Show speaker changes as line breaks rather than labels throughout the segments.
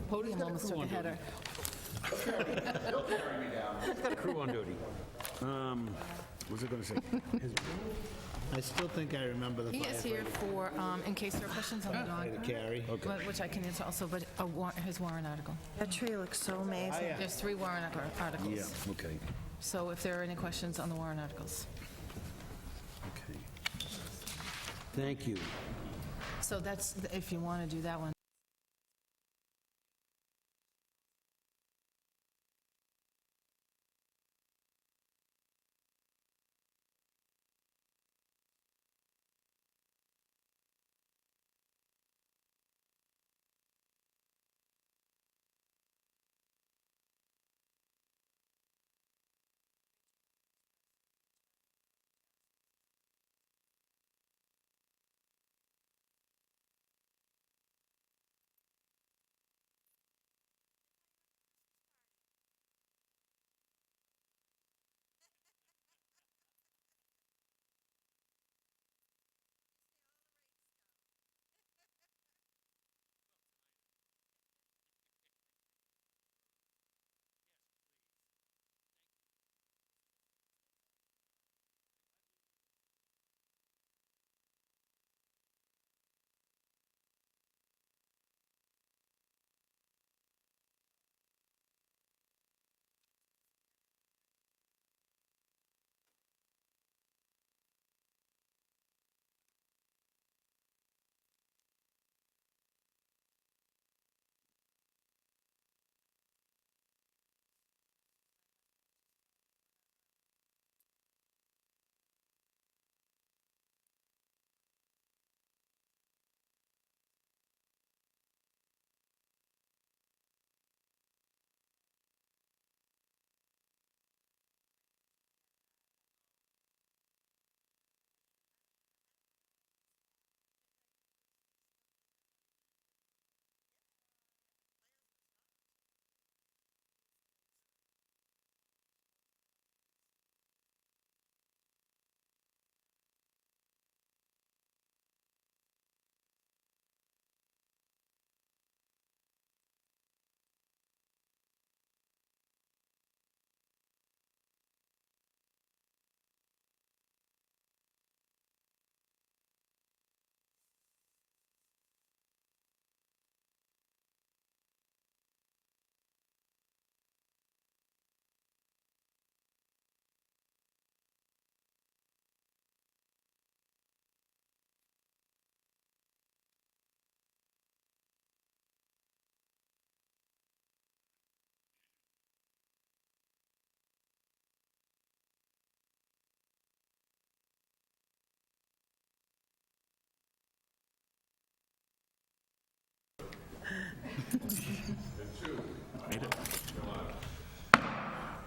podium almost took a header.
He'll carry me down.
He's got a crew on duty. What's it going to say?
I still think I remember the
He is here
firefighter
for, in case there are questions on the dog,
carry.
which I can answer also, but his warrant article.
That tree looks so amazing.
There's 3 warrant articles.
Yeah, okay.
So if there are any questions on the warrant articles.
Okay. Thank you.
So that's, if you want to do that one.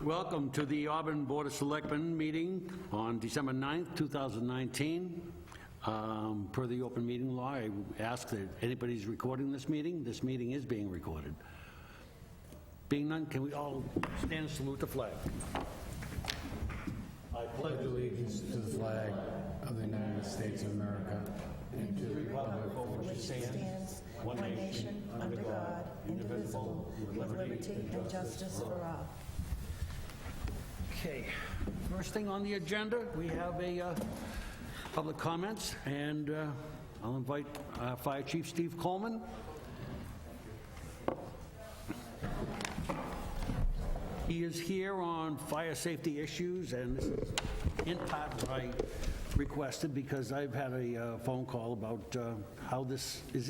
Welcome to the Auburn Board of Selectmen meeting on December 9th, 2019. Per the open meeting law, I ask that anybody's recording this meeting. This meeting is being recorded. Being none, can we all stand and salute the flag?
I pledge allegiance to the flag of the United States of America and to the republic for which it stands, one nation, under God, indivisible, with liberty and justice for all.
Okay, first thing on the agenda, we have a public comments, and I'll invite Fire Chief Steve Coleman. He is here on fire safety issues, and this is in part what I requested because I've had a phone call about how this is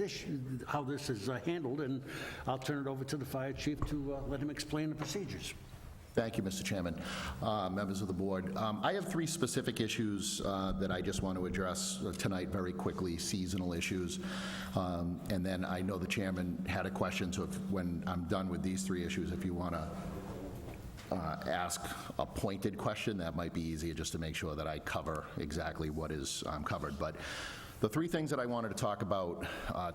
handled, and I'll turn it over to the fire chief to let him explain the procedures.
Thank you, Mr. Chairman. Members of the board, I have 3 specific issues that I just want to address tonight very quickly, seasonal issues. And then I know the chairman had a question, so when I'm done with these 3 issues, if you want to ask a pointed question, that might be easier just to make sure that I cover exactly what is covered. But the 3 things that I wanted to talk about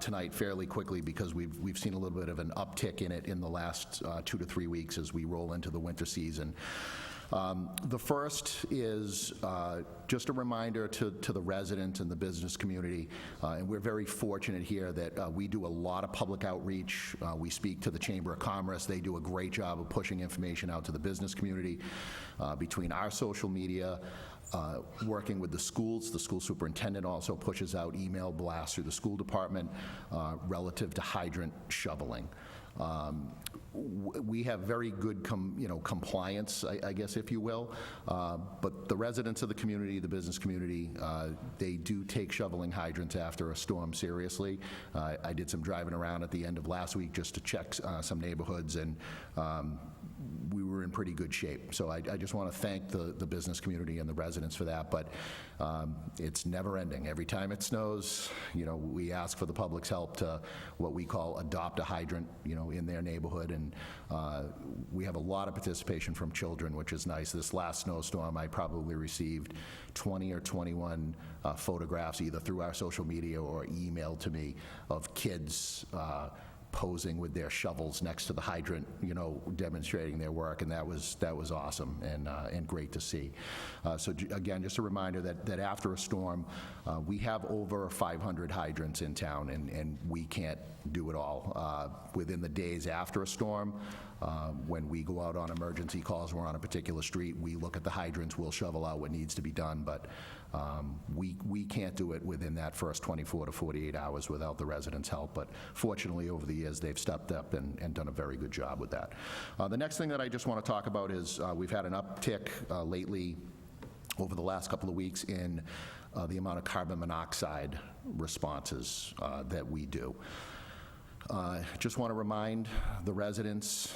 tonight fairly quickly, because we've seen a little bit of an uptick in it in the last 2 to 3 weeks as we roll into the winter season. The first is just a reminder to the residents and the business community, and we're very fortunate here that we do a lot of public outreach. We speak to the Chamber of Commerce. They do a great job of pushing information out to the business community. Between our social media, working with the schools, the school superintendent also pushes out email blasts through the school department relative to hydrant shoveling. We have very good compliance, I guess, if you will, but the residents of the community, the business community, they do take shoveling hydrants after a storm seriously. I did some driving around at the end of last week just to check some neighborhoods, and we were in pretty good shape. So I just want to thank the business community and the residents for that, but it's never ending. Every time it snows, we ask for the public's help to what we call adopt a hydrant, in their neighborhood, and we have a lot of participation from children, which is nice. This last snowstorm, I probably received 20 or 21 photographs either through our social media or emailed to me of kids posing with their shovels next to the hydrant, demonstrating their work, and that was awesome and great to see. So again, just a reminder that after a storm, we have over 500 hydrants in town, and we can't do it all. Within the days after a storm, when we go out on emergency calls, we're on a particular street, we look at the hydrants, we'll shovel out what needs to be done, but we can't do it within that first 24 to 48 hours without the residents' help. But fortunately, over the years, they've stepped up and done a very good job with that. The next thing that I just want to talk about is we've had an uptick lately over the last couple of weeks in the amount of carbon monoxide responses that we do. Just want to remind the residents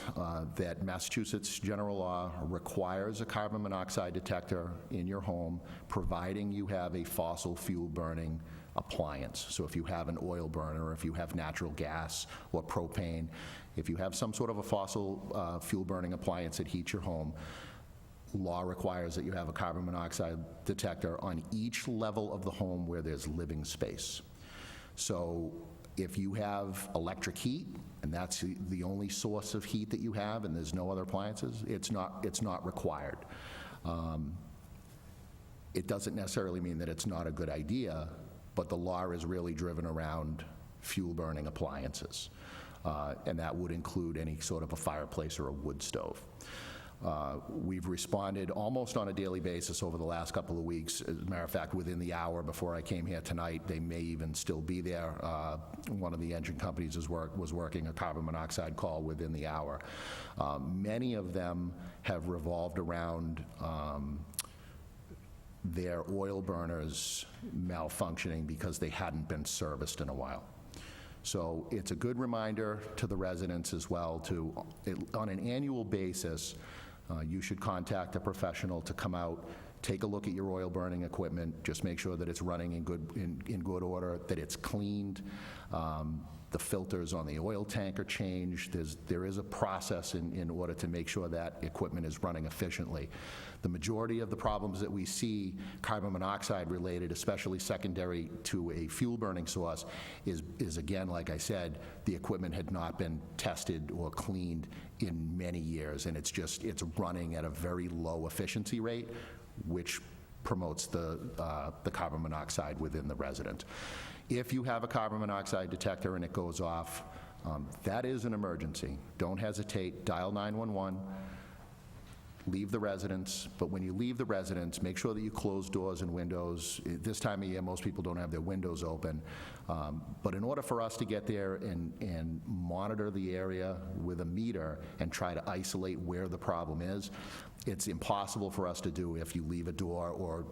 that Massachusetts general law requires a carbon monoxide detector in your home, providing you have a fossil fuel burning appliance. So if you have an oil burner, if you have natural gas or propane, if you have some sort of a fossil fuel burning appliance that heats your home, law requires that you have a carbon monoxide detector on each level of the home where there's living space. So if you have electric heat, and that's the only source of heat that you have, and there's no other appliances, it's not required. It doesn't necessarily mean that it's not a good idea, but the law is really driven around fuel-burning appliances, and that would include any sort of a fireplace or a wood stove. We've responded almost on a daily basis over the last couple of weeks. As a matter of fact, within the hour before I came here tonight, they may even still be there. One of the engine companies was working a carbon monoxide call within the hour. Many of them have revolved around their oil burners malfunctioning because they hadn't been serviced in a while. So it's a good reminder to the residents as well to, on an annual basis, you should contact a professional to come out, take a look at your oil burning equipment, just make sure that it's running in good order, that it's cleaned, the filters on the oil tank are changed. There is a process in order to make sure that equipment is running efficiently. The majority of the problems that we see carbon monoxide related, especially secondary to a fuel burning source, is again, like I said, the equipment had not been tested or cleaned in many years, and it's running at a very low efficiency rate, which promotes the carbon monoxide within the resident. If you have a carbon monoxide detector and it goes off, that is an emergency. Don't hesitate, dial 911, leave the residence, but when you leave the residence, make sure that you close doors and windows. This time of year, most people don't have their windows open, but in order for us to get there and monitor the area with a meter and try to isolate where the problem is, it's impossible for us to do if you leave a door or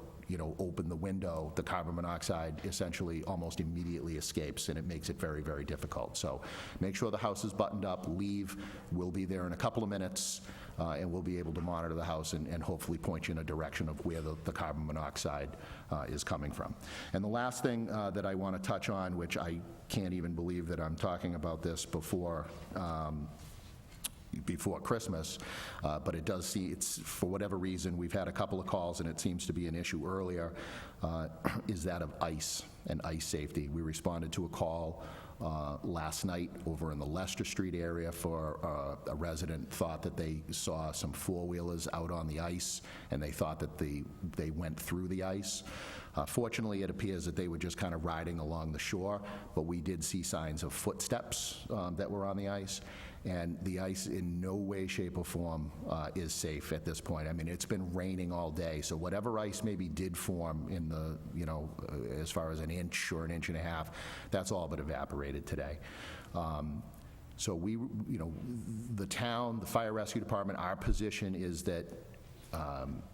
open the window. The carbon monoxide essentially almost immediately escapes, and it makes it very, very difficult. So make sure the house is buttoned up, leave. We'll be there in a couple of minutes, and we'll be able to monitor the house and hopefully point you in a direction of where the carbon monoxide is coming from. And the last thing that I want to touch on, which I can't even believe that I'm talking about this before Christmas, but it does see, it's for whatever reason, we've had a couple of calls and it seems to be an issue earlier, is that of ice and ice safety. We responded to a call last night over in the Leicester Street area for a resident thought that they saw some four-wheelers out on the ice, and they thought that they went through the ice. Fortunately, it appears that they were just kind of riding along the shore, but we did see signs of footsteps that were on the ice, and the ice in no way, shape, or form is safe at this point. I mean, it's been raining all day, so whatever ice maybe did form in the, as far as an inch or an inch and a half, that's all but evaporated today. So we, the town, the fire rescue department, our position is that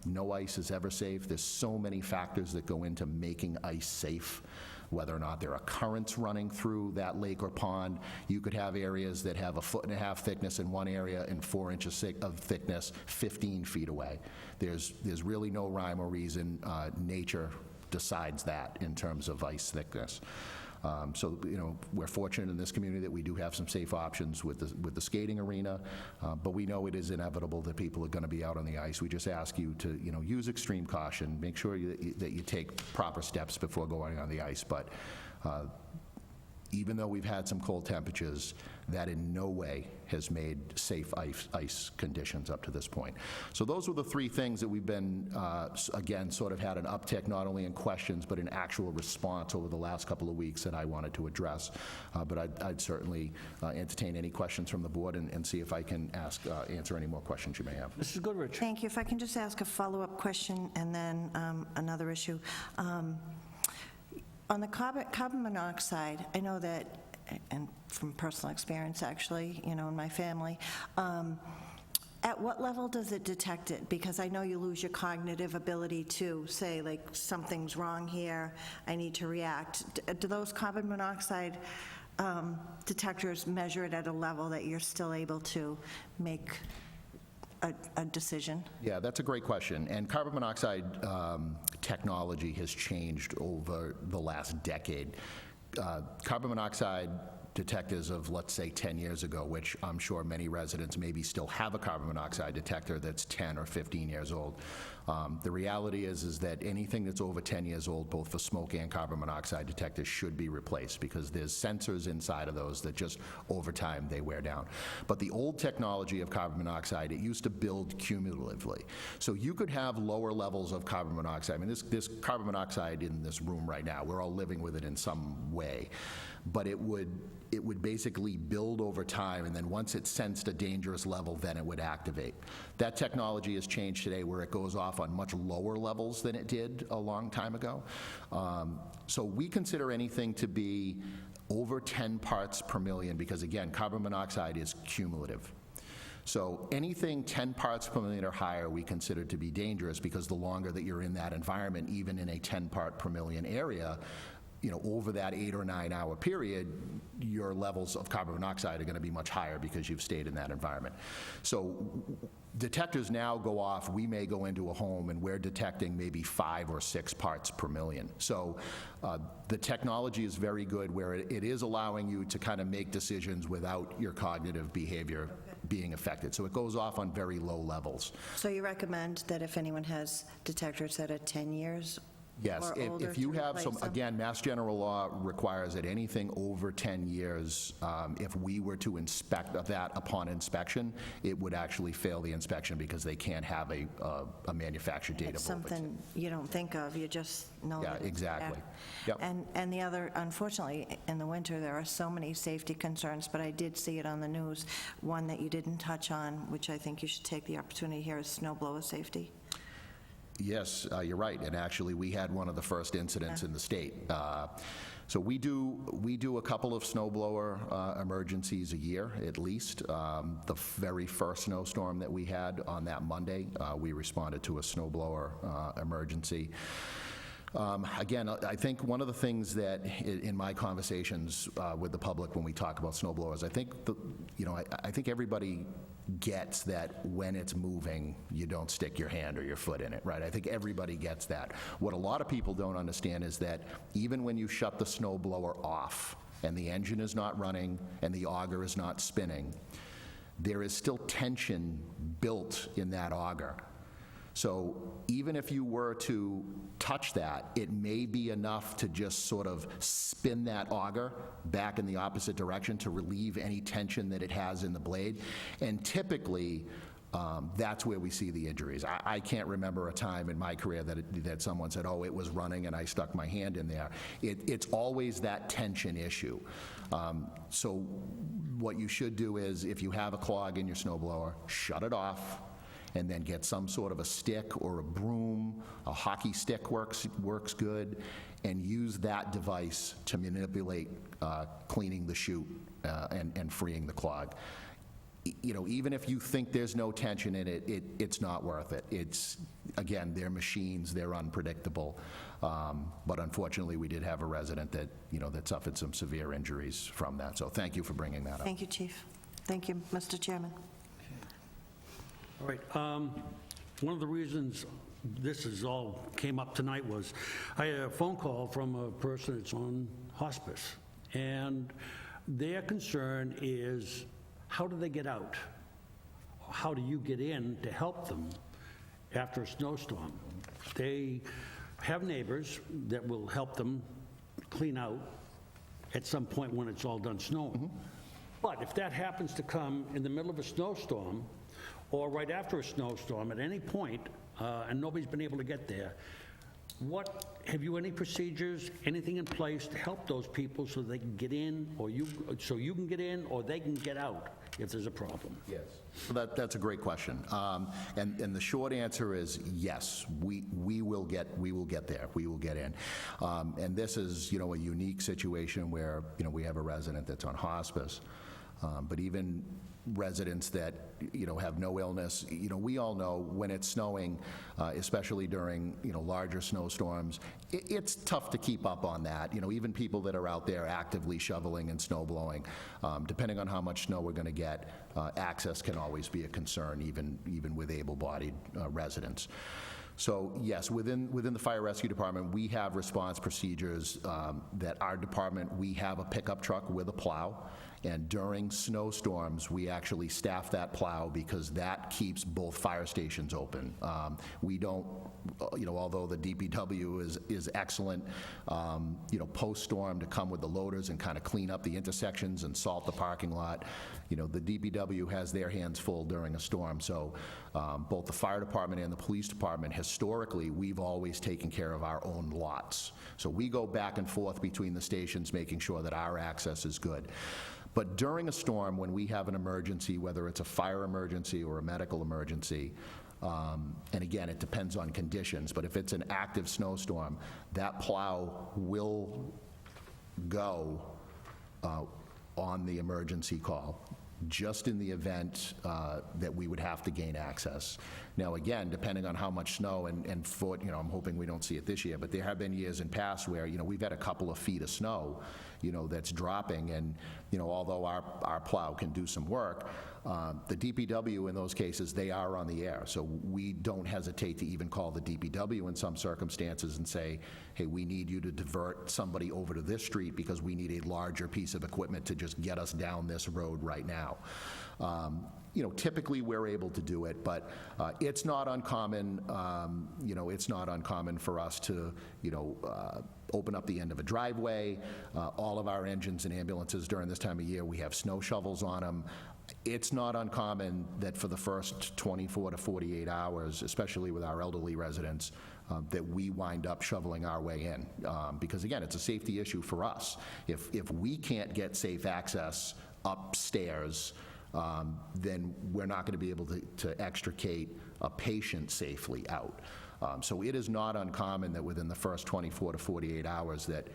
no ice is ever safe. There's so many factors that go into making ice safe, whether or not there are currents running through that lake or pond. You could have areas that have 1.5 feet thickness in one area and 4 inches of thickness 15 feet away. There's really no rhyme or reason. Nature decides that in terms of ice thickness. So, we're fortunate in this community that we do have some safe options with the skating arena, but we know it is inevitable that people are going to be out on the ice. We just ask you to, use extreme caution, make sure that you take proper steps before going on the ice. But even though we've had some cold temperatures, that in no way has made safe ice conditions up to this point. So those were the three things that we've been, again, sort of had an uptick, not only in questions, but in actual response over the last couple of weeks that I wanted to address. But I'd certainly entertain any questions from the board and see if I can answer any more questions you may have.
Mrs. Goodrich.
Thank you. If I can just ask a follow-up question and then another issue. On the carbon monoxide, I know that, and from personal experience actually, in my family, at what level does it detect it? Because I know you lose your cognitive ability to say, like, something's wrong here, I need to react. Do those carbon monoxide detectors measure it at a level that you're still able to make a decision?
Yeah, that's a great question. And carbon monoxide technology has changed over the last decade. Carbon monoxide detectors of, let's say, 10 years ago, which I'm sure many residents maybe still have a carbon monoxide detector that's 10 or 15 years old. The reality is that anything that's over 10 years old, both for smoke and carbon monoxide detectors, should be replaced because there's sensors inside of those that just, over time, they wear down. But the old technology of carbon monoxide, it used to build cumulatively. So you could have lower levels of carbon monoxide. I mean, there's carbon monoxide in this room right now. We're all living with it in some way. But it would basically build over time, and then once it sensed a dangerous level, then it would activate. That technology has changed today where it goes off on much lower levels than it did a long time ago. So we consider anything to be over 10 parts per million because, again, carbon monoxide is cumulative. So anything 10 parts per million or higher we consider to be dangerous because the longer that you're in that environment, even in a 10 part per million area, over that 8 or 9 hour period, your levels of carbon monoxide are going to be much higher because you've stayed in that environment. So detectors now go off. We may go into a home and we're detecting maybe 5 or 6 parts per million. So the technology is very good where it is allowing you to kind of make decisions without your cognitive behavior being affected. So it goes off on very low levels.
So you recommend that if anyone has detectors that are 10 years
Yes,
or older
if you
to
have some,
replace them?
again, Mass General Law requires that anything over 10 years, if we were to inspect that upon inspection, it would actually fail the inspection because they can't have a manufactured date
It's
of over 10.
something you don't think of, you just know
Yeah,
that it's
exactly.
there.
Yep.
And the other, unfortunately, in the winter, there are so many safety concerns, but I did see it on the news. One that you didn't touch on, which I think you should take the opportunity here, is snow blower safety.
Yes, you're right, and actually, we had one of the first incidents in the state. So we do a couple of snowblower emergencies a year, at least. The very first snowstorm that we had on that Monday, we responded to a snowblower emergency. Again, I think one of the things that in my conversations with the public when we talk about snowblowers, I think everybody gets that when it's moving, you don't stick your hand or your foot in it, right? I think everybody gets that. What a lot of people don't understand is that even when you shut the snowblower off and the engine is not running and the auger is not spinning, there is still tension built in that auger. So even if you were to touch that, it may be enough to just sort of spin that auger back in the opposite direction to relieve any tension that it has in the blade. And typically, that's where we see the injuries. I can't remember a time in my career that someone said, oh, it was running and I stuck my hand in there. It's always that tension issue. So what you should do is, if you have a clog in your snow blower, shut it off, and then get some sort of a stick or a broom. A hockey stick works good, and use that device to manipulate cleaning the chute and freeing the clog. You know, even if you think there's no tension in it, it's not worth it. It's, again, they're machines, they're unpredictable. But unfortunately, we did have a resident that, that suffered some severe injuries from that. So thank you for bringing that up.
Thank you, Chief. Thank you, Mr. Chairman.
All right. One of the reasons this is all came up tonight was I had a phone call from a person that's on hospice, and their concern is, how do they get out? How do you get in to help them after a snowstorm? They have neighbors that will help them clean out at some point when it's all done snowing. But if that happens to come in the middle of a snowstorm or right after a snowstorm at any point, and nobody's been able to get there, have you any procedures, anything in place to help those people so they can get in, or so you can get in, or they can get out if there's a problem?
Yes. That's a great question. And the short answer is yes, we will get there. We will get in. And this is, a unique situation where, we have a resident that's on hospice. But even residents that, have no illness, we all know when it's snowing, especially during, larger snowstorms, it's tough to keep up on that. Even people that are out there actively shoveling and snow blowing, depending on how much snow we're going to get, access can always be a concern, even with able-bodied residents. So yes, within the fire rescue department, we have response procedures that our department, we have a pickup truck with a plow. And during snowstorms, we actually staff that plow because that keeps both fire stations open. We don't, although the DPW is excellent, post-storm to come with the loaders and kind of clean up the intersections and salt the parking lot, the DPW has their hands full during a storm. So both the fire department and the police department, historically, we've always taken care of our own lots. So we go back and forth between the stations, making sure that our access is good. But during a storm, when we have an emergency, whether it's a fire emergency or a medical emergency, and again, it depends on conditions, but if it's an active snowstorm, that plow will go on the emergency call, just in the event that we would have to gain access. Now, again, depending on how much snow and foot, I'm hoping we don't see it this year, but there have been years in past where, we've had a couple of feet of snow, that's dropping, and, although our plow can do some work, the DPW in those cases, they are on the air. So we don't hesitate to even call the DPW in some circumstances and say, hey, we need you to divert somebody over to this street because we need a larger piece of equipment to just get us down this road right now. Typically we're able to do it, but it's not uncommon, it's not uncommon for us to, open up the end of a driveway. All of our engines and ambulances during this time of year, we have snow shovels on them. It's not uncommon that for the first 24 to 48 hours, especially with our elderly residents, that we wind up shoveling our way in. Because again, it's a safety issue for us. If we can't get safe access upstairs, then we're not going to be able to extricate a patient safely out. So it is not uncommon that within the first 24 to 48 hours that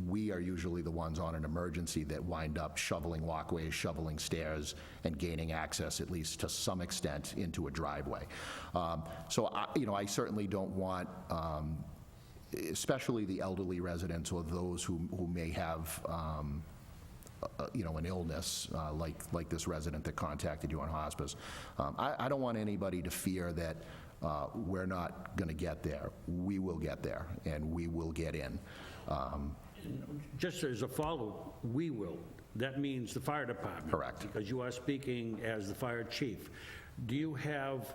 we are usually the ones on an emergency that wind up shoveling walkways, shoveling stairs, and gaining access, at least to some extent, into a driveway. So I certainly don't want, especially the elderly residents or those who may have an illness like this resident that contacted you on hospice. I don't want anybody to fear that we're not going to get there. We will get there, and we will get in.
Just as a follow, we will. That means the fire department.
Correct.
Because you are speaking as the fire chief. Do you have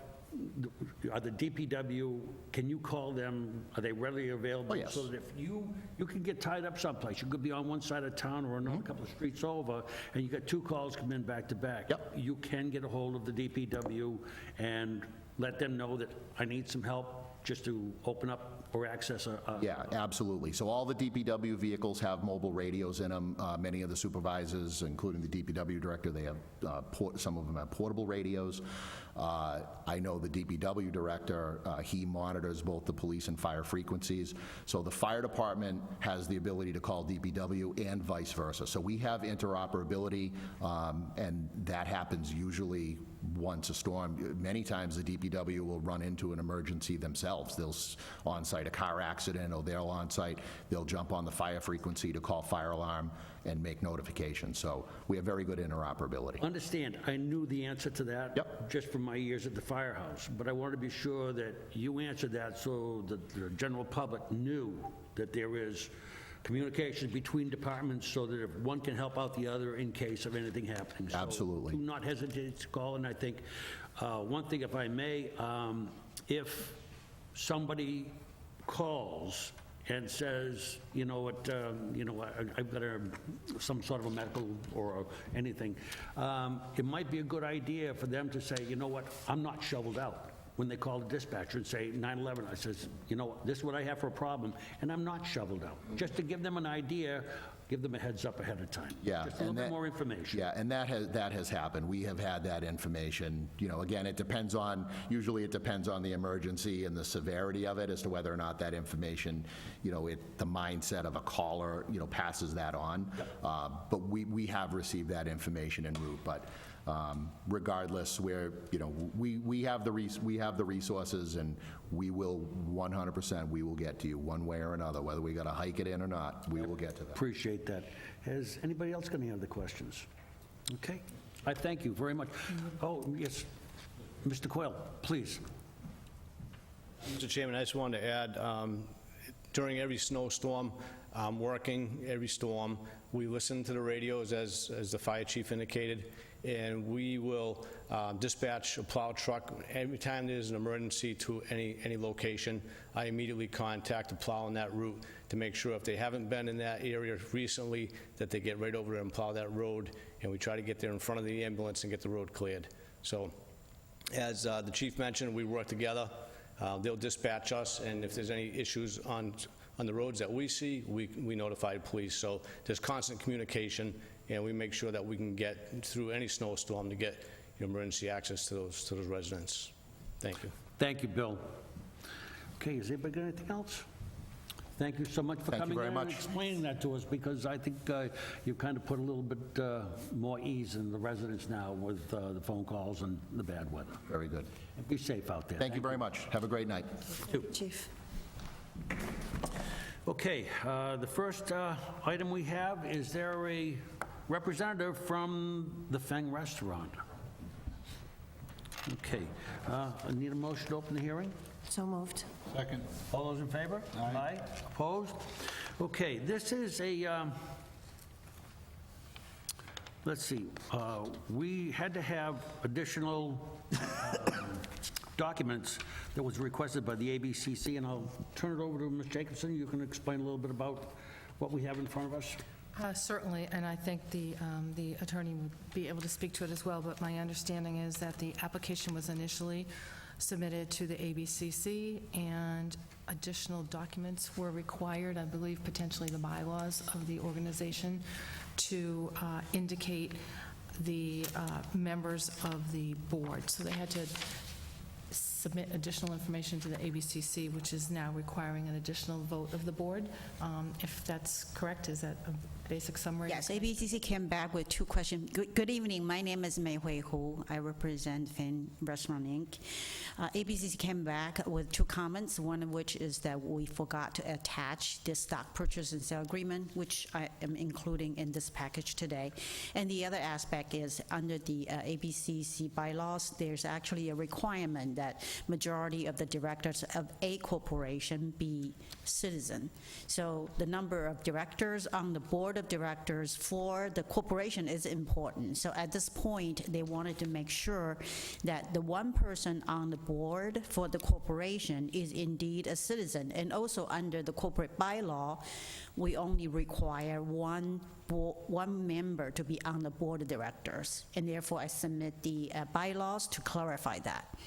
are the DPW, can you call them? Are they readily available?
Oh, yes.
So that if you can get tied up someplace, you could be on one side of town or another couple of streets over, and you got 2 calls come in back to back.
Yep.
You can get a hold of the DPW and let them know that I need some help just to open up or access a...
Yeah, absolutely. So all the DPW vehicles have mobile radios in them. Many of the supervisors, including the DPW director, they have, some of them have portable radios. I know the DPW director, he monitors both the police and fire frequencies. So the fire department has the ability to call DPW and vice versa. So we have interoperability, and that happens usually once a storm. Many times the DPW will run into an emergency themselves. They'll on-site a car accident, or they'll on-site, they'll jump on the fire frequency to call fire alarm and make notifications. So we have very good interoperability.
Understand, I knew the answer to that.
Yep.
Just from my years at the firehouse, but I want to be sure that you answered that so that the general public knew that there is communication between departments so that if one can help out the other in case of anything happening. So
Absolutely.
do not hesitate to call, and I think one thing, if I may, if somebody calls and says, you know what, I've got some sort of a medical or anything, it might be a good idea for them to say, you know what, I'm not shoveled out. When they call the dispatcher and say 911, I says, you know, this is what I have for a problem, and I'm not shoveled out. Just to give them an idea, give them a heads up ahead of time.
Yeah,
Just a little bit more information.
Yeah, and that has happened. We have had that information. You know, again, usually it depends on the emergency and the severity of it as to whether or not that information, the mindset of a caller, passes that on. Yep. But we have received that information en route. But regardless, we have the resources, and we will 100%, we will get to you one way or another, whether we got to hike it in or not. We will get to that.
Appreciate that. Has anybody else got any other questions? Okay. I thank you very much. Oh, yes. Mr. Quayle, please.
Mr. Chairman, I just wanted to add, during every snowstorm, working every storm, we listen to the radios, as the fire chief indicated, and we will dispatch a plow truck. Every time there's an emergency to any location, I immediately contact the plow on that route to make sure if they haven't been in that area recently, that they get right over there and plow that road, and we try to get there in front of the ambulance and get the road cleared. So, as the chief mentioned, we work together. They'll dispatch us, and if there's any issues on the roads that we see, we notify police. So there's constant communication, and we make sure that we can get through any snowstorm to get emergency access to those residents. Thank you.
Thank you, Bill. Okay, has anybody got anything else? Thank you so much for
Thank you
coming
very
in
much.
and explaining that to us, because I think you've kind of put a little bit more ease in the residents now with the phone calls and the bad weather.
Very good.
And be safe out there.
Thank you very much. Have a great night.
Chief.
Okay, the first item we have, is there a representative from the Feng Restaurant? Okay, I need a motion to open the hearing.
So moved.
Second.
All those in favor? Aye. Opposed? Okay, this is a, let's see, we had to have additional documents that was requested by the ABCC, and I'll turn it over to Ms. Jacobson. You can explain a little bit about what we have in front of us.
Certainly, and I think the attorney would be able to speak to it as well, but my understanding is that the application was initially submitted to the ABCC, and additional documents were required, I believe potentially the bylaws of the organization, to indicate the members of the board. So they had to submit additional information to the ABCC, which is now requiring an additional vote of the board. If that's correct, is that a basic summary?
Yes, ABCC came back with 2 questions. Good evening, my name is Mei Hui Hu. I represent Finn Restaurant Inc. ABCC came back with 2 comments, one of which is that we forgot to attach the stock purchase and sale agreement, which I am including in this package today. And the other aspect is under the ABCC bylaws, there's actually a requirement that majority of the directors of a corporation be citizen. So the number of directors on the board of directors for the corporation is important. So at this point, they wanted to make sure that the one person on the board for the corporation is indeed a citizen. And also under the corporate bylaw, we only require one member to be on the board of directors. And therefore, I submit the bylaws to clarify that.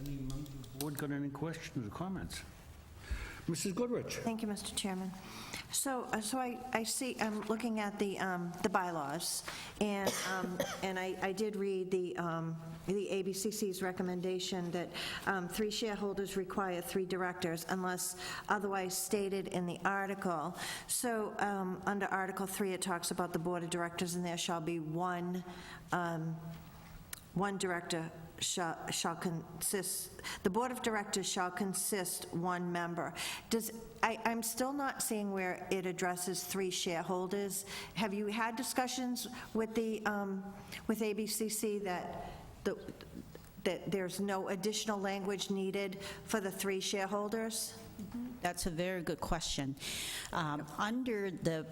Any member of the board got any questions or comments? Mrs. Goodrich?
Thank you, Mr. Chairman. So I see, I'm looking at the bylaws, and I did read the ABCC's recommendation that 3 shareholders require 3 directors unless otherwise stated in the article. So under Article 3, it talks about the board of directors, and there shall be one director shall consist, the board of directors shall consist 1 member. I'm still not seeing where it addresses 3 shareholders. Have you had discussions with the, with ABCC that there's no additional language needed for the 3 shareholders?
That's a very good question. Under the,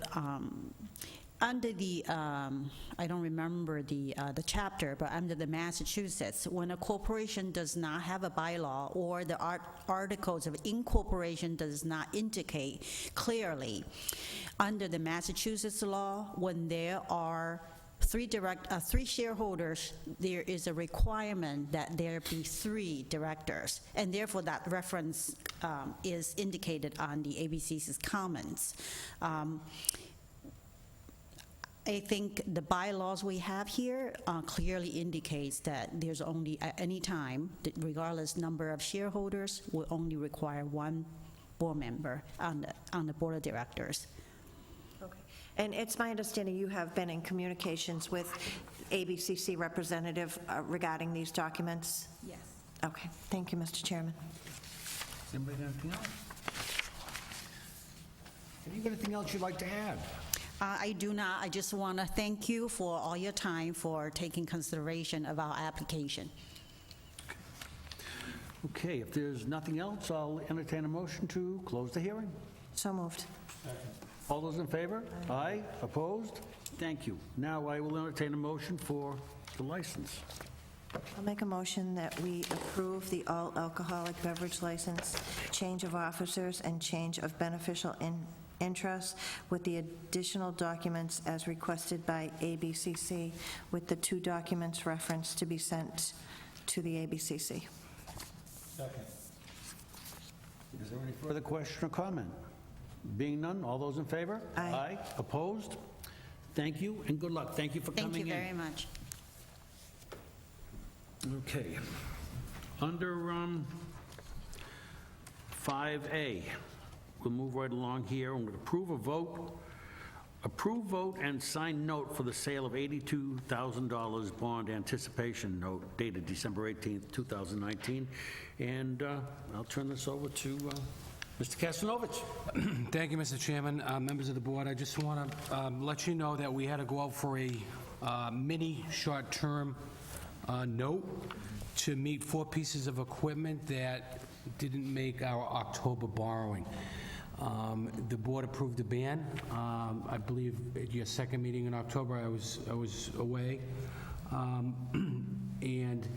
I don't remember the chapter, but under the Massachusetts, when a corporation does not have a bylaw or the articles of incorporation does not indicate clearly, under the Massachusetts law, when there are 3 shareholders, there is a requirement that there be 3 directors, and therefore that reference is indicated on the ABCC's comments. I think the bylaws we have here clearly indicates that there's only, at any time, regardless number of shareholders, will only require 1 board member on the board of directors.
Okay. And it's my understanding you have been in communications with ABCC representative regarding these documents?
Yes.
Okay. Thank you, Mr. Chairman.
Does anybody have anything else? Have you got anything else you'd like to add?
I do not. I just want to thank you for all your time for taking consideration of our application.
Okay, if there's nothing else, I'll entertain a motion to close the hearing.
So moved.
All those in favor? Aye. Opposed? Thank you. Now I will entertain a motion for the license.
I'll make a motion that we approve the all-alcoholic beverage license, change of officers, and change of beneficial interest with the additional documents as requested by ABCC, with the 2 documents referenced to be sent to the ABCC.
Is there any further question or comment? Being none, all those in favor?
Aye.
Opposed? Thank you, and good luck. Thank you for coming in.
Thank you very much.
Okay. Under 5A, we'll move right along here. I'm going to approve, vote, and sign note for the sale of $82,000 bond anticipation note dated December 18th, 2019. And I'll turn this over to Mr. Kastanovich.
Thank you, Mr. Chairman. Members of the board, I just want to let you know that we had to go out for a mini short-term note to meet 4 pieces of equipment that didn't make our October borrowing. The board approved the ban. I believe at your second meeting in October, I was away. And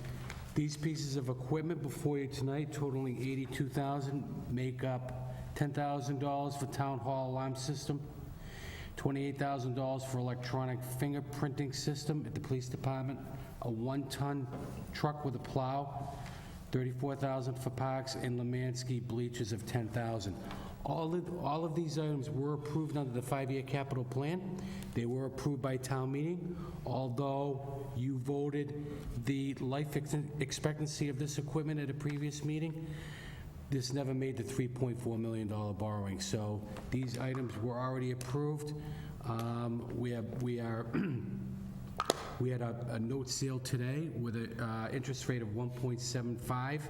these pieces of equipment before you tonight, totaling $82,000, make up $10,000 for town hall alarm system, $28,000 for electronic fingerprinting system at the police department, a 1-ton truck with a plow, $34,000 for parks, and Lemansky bleachers of $10,000. All of these items were approved under the 5-year capital plan. They were approved by town meeting, although you voted the life expectancy of this equipment at a previous meeting. This never made the $3.4 million borrowing, so these items were already approved. We had a note sale today with an interest rate of 1.75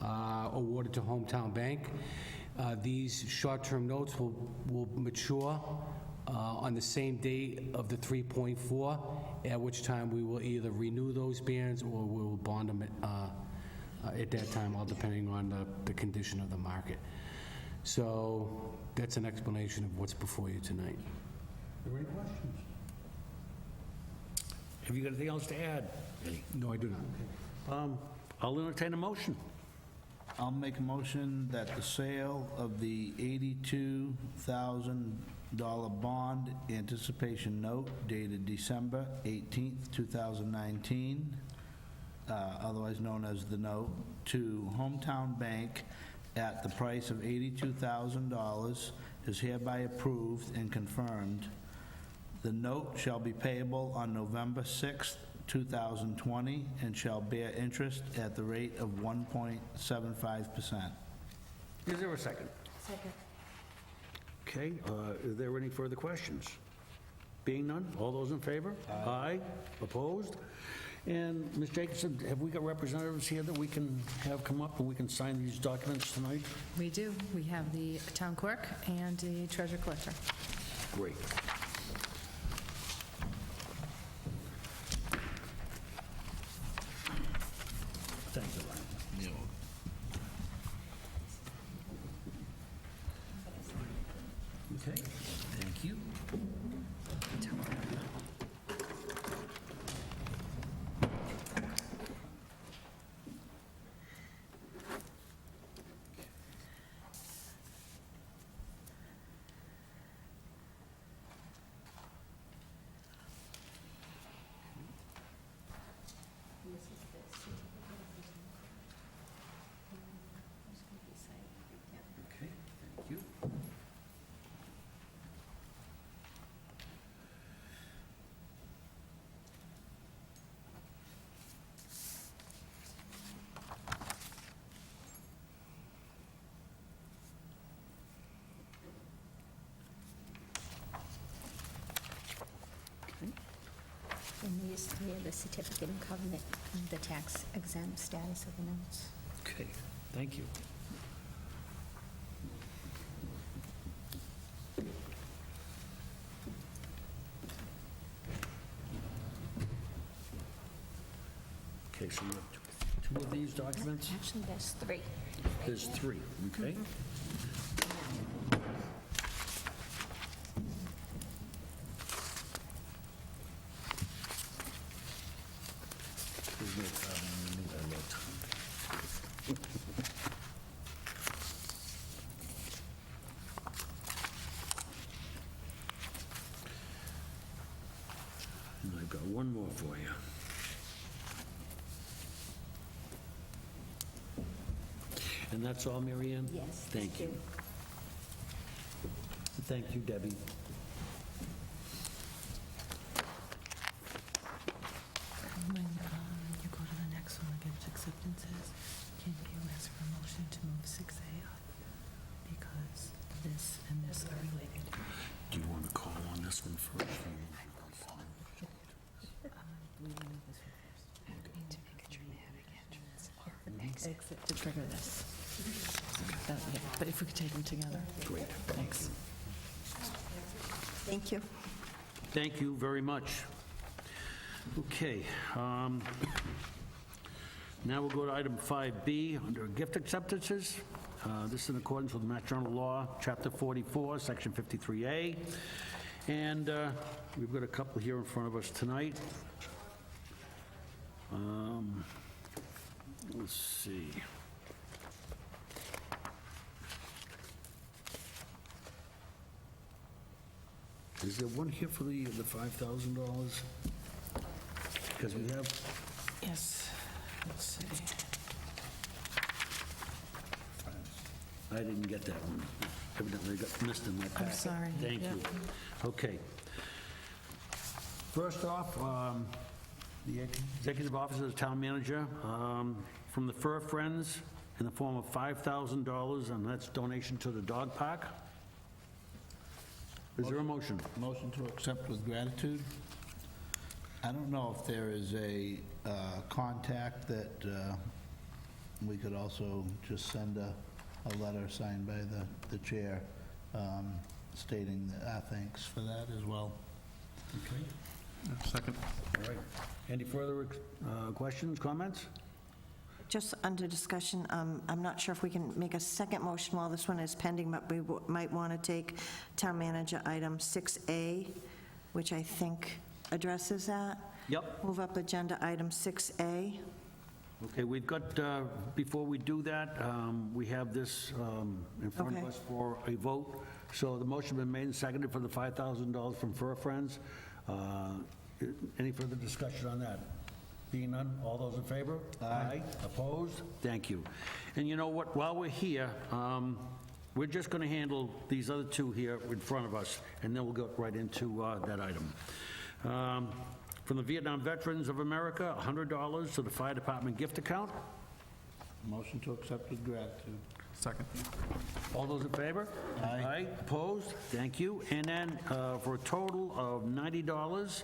awarded to Hometown Bank. These short-term notes will mature on the same date of the 3.4, at which time we will either renew those bonds or we will bond them at that time, all depending on the condition of the market. So that's an explanation of what's before you tonight.
Are there any questions? Have you got anything else to add, Eddie?
No, I do not.
I'll entertain a motion.
I'll make a motion that the sale of the $82,000 bond anticipation note dated December 18th, 2019, otherwise known as the note, to Hometown Bank at the price of $82,000 is hereby approved and confirmed. The note shall be payable on November 6th, 2020, and shall bear interest at the rate of 1.75%.
Is there a second?
Second.
Okay, is there any further questions? Being none, all those in favor? Aye. Opposed? And Ms. Jacobson, have we got representatives here that we can have come up and we can sign these documents tonight?
We do. We have the town clerk and the treasurer collector.
Great. Thank you, Ryan. Okay, thank you. Okay, thank you.
And these three are the certificate and covenant and the tax exempt status of the notes.
Okay, thank you. Okay, so we have two of these documents?
Actually, there's three.
There's three, okay? There's no problem, I think I wrote. And I've got one more for you. And that's all, Mary Ann?
Yes.
Thank you. Thank you, Debbie.
When you go to the next one, against acceptances, can you ask for a motion to move 6A up? Because this and this are related.
Do you want to call on this one first?
Exit to trigger this. Yeah, but if we could take them together.
Great.
Thanks.
Thank you.
Thank you very much. Okay. Now we'll go to item 5B, under gift acceptances. This is in accordance with Mass General Law, Chapter 44, Section 53A. And we've got a couple here in front of us tonight. Let's see. Is there one here for the $5,000? Because we have,
Yes, let's see.
I didn't get that one. Evidently got missed in my packet.
sorry.
Thank
Yeah.
you. Okay. First off, the Executive Office of the Town Manager, from the Fur Friends, in the form of $5,000, and that's donation to the dog park. Is there a motion?
Motion to accept with gratitude. I don't know if there is a contact that we could also just send a letter signed by the chair stating our thanks for that as well.
Okay.
Second.
All right. Any further questions, comments?
Just under discussion, I'm not sure if we can make a second motion while this one is pending, but we might want to take Town Manager item 6A, which I think addresses that.
Yep.
Move up agenda item 6A.
Okay, we've got, before we do that, we have this in front of
Okay.
us for a vote. So the motion been made and seconded for the $5,000 from Fur Friends. Any further discussion on that? Being none, all those in favor? Aye. Opposed? Thank you. And you know what, while we're here, we're just going to handle these other two here in front of us, and then we'll go right into that item. From the Vietnam Veterans of America, $100 to the Fire Department gift account.
Motion to accept with gratitude.
Second.
All those in favor? Aye. Opposed? Thank you. And then for a total of $90,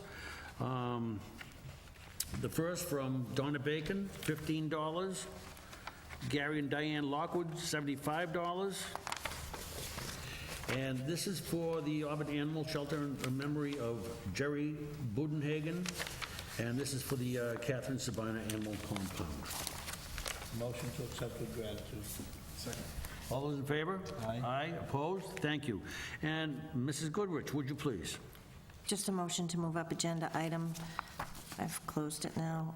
the first from Donna Bacon, $15. Gary and Diane Lockwood, $75. And this is for the Auburn Animal Shelter in memory of Jerry Budenhagen. And this is for the Catherine Sabina Animal Compound.
Motion to accept with gratitude.
Second.
All those in favor?
Aye.
Aye. Opposed? Thank you. And Mrs. Goodrich, would you please?
Just a motion to move up agenda item, I've closed it now,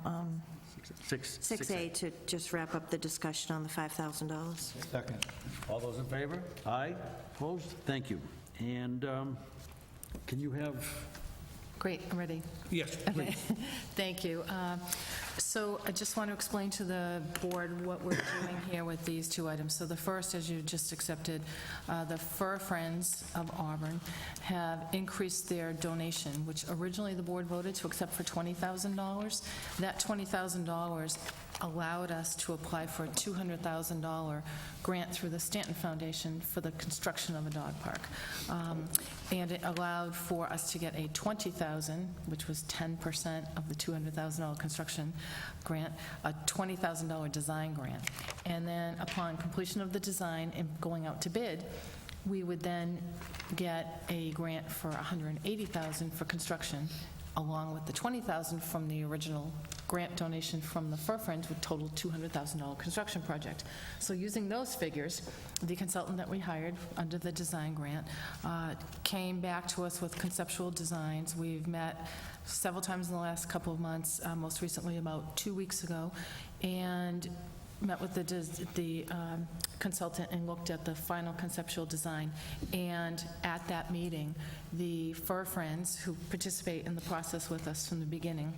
6A to just wrap up the discussion on the $5,000.
Second.
All those in favor? Aye. Opposed? Thank you. And can you have...
Great, I'm ready.
Yes,
Okay, thank you. So I just want to explain to the board what we're doing here with these two items. So the first, as you just accepted, the Fur Friends of Auburn have increased their donation, which originally the board voted to accept for $20,000. That $20,000 allowed us to apply for a $200,000 grant through the Stanton Foundation for the construction of a dog park. And it allowed for us to get a $20,000, which was 10% of the $200,000 construction grant, a $20,000 design grant. And then upon completion of the design and going out to bid, we would then get a grant for $180,000 for construction, along with the $20,000 from the original grant donation from the Fur Friends, would total $200,000 construction project. So using those figures, the consultant that we hired under the design grant came back to us with conceptual designs. We've met several times in the last couple of months, most recently about 2 weeks ago, and met with the consultant and looked at the final conceptual design. And at that meeting, the Fur Friends, who participate in the process with us from the beginning,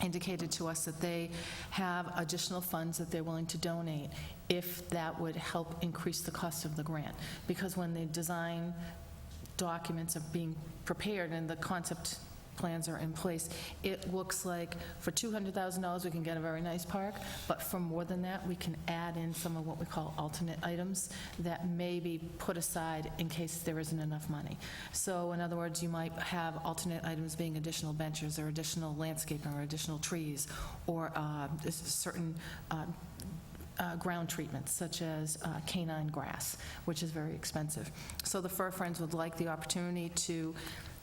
indicated to us that they have additional funds that they're willing to donate if that would help increase the cost of the grant. Because when the design documents are being prepared and the concept plans are in place, it looks like for $200,000 we can get a very nice park, but for more than that we can add in some of what we call alternate items that may be put aside in case there isn't enough money. So in other words, you might have alternate items being additional benches or additional landscaping or additional trees or certain ground treatments, such as canine grass, which is very expensive. So the Fur Friends would like the opportunity to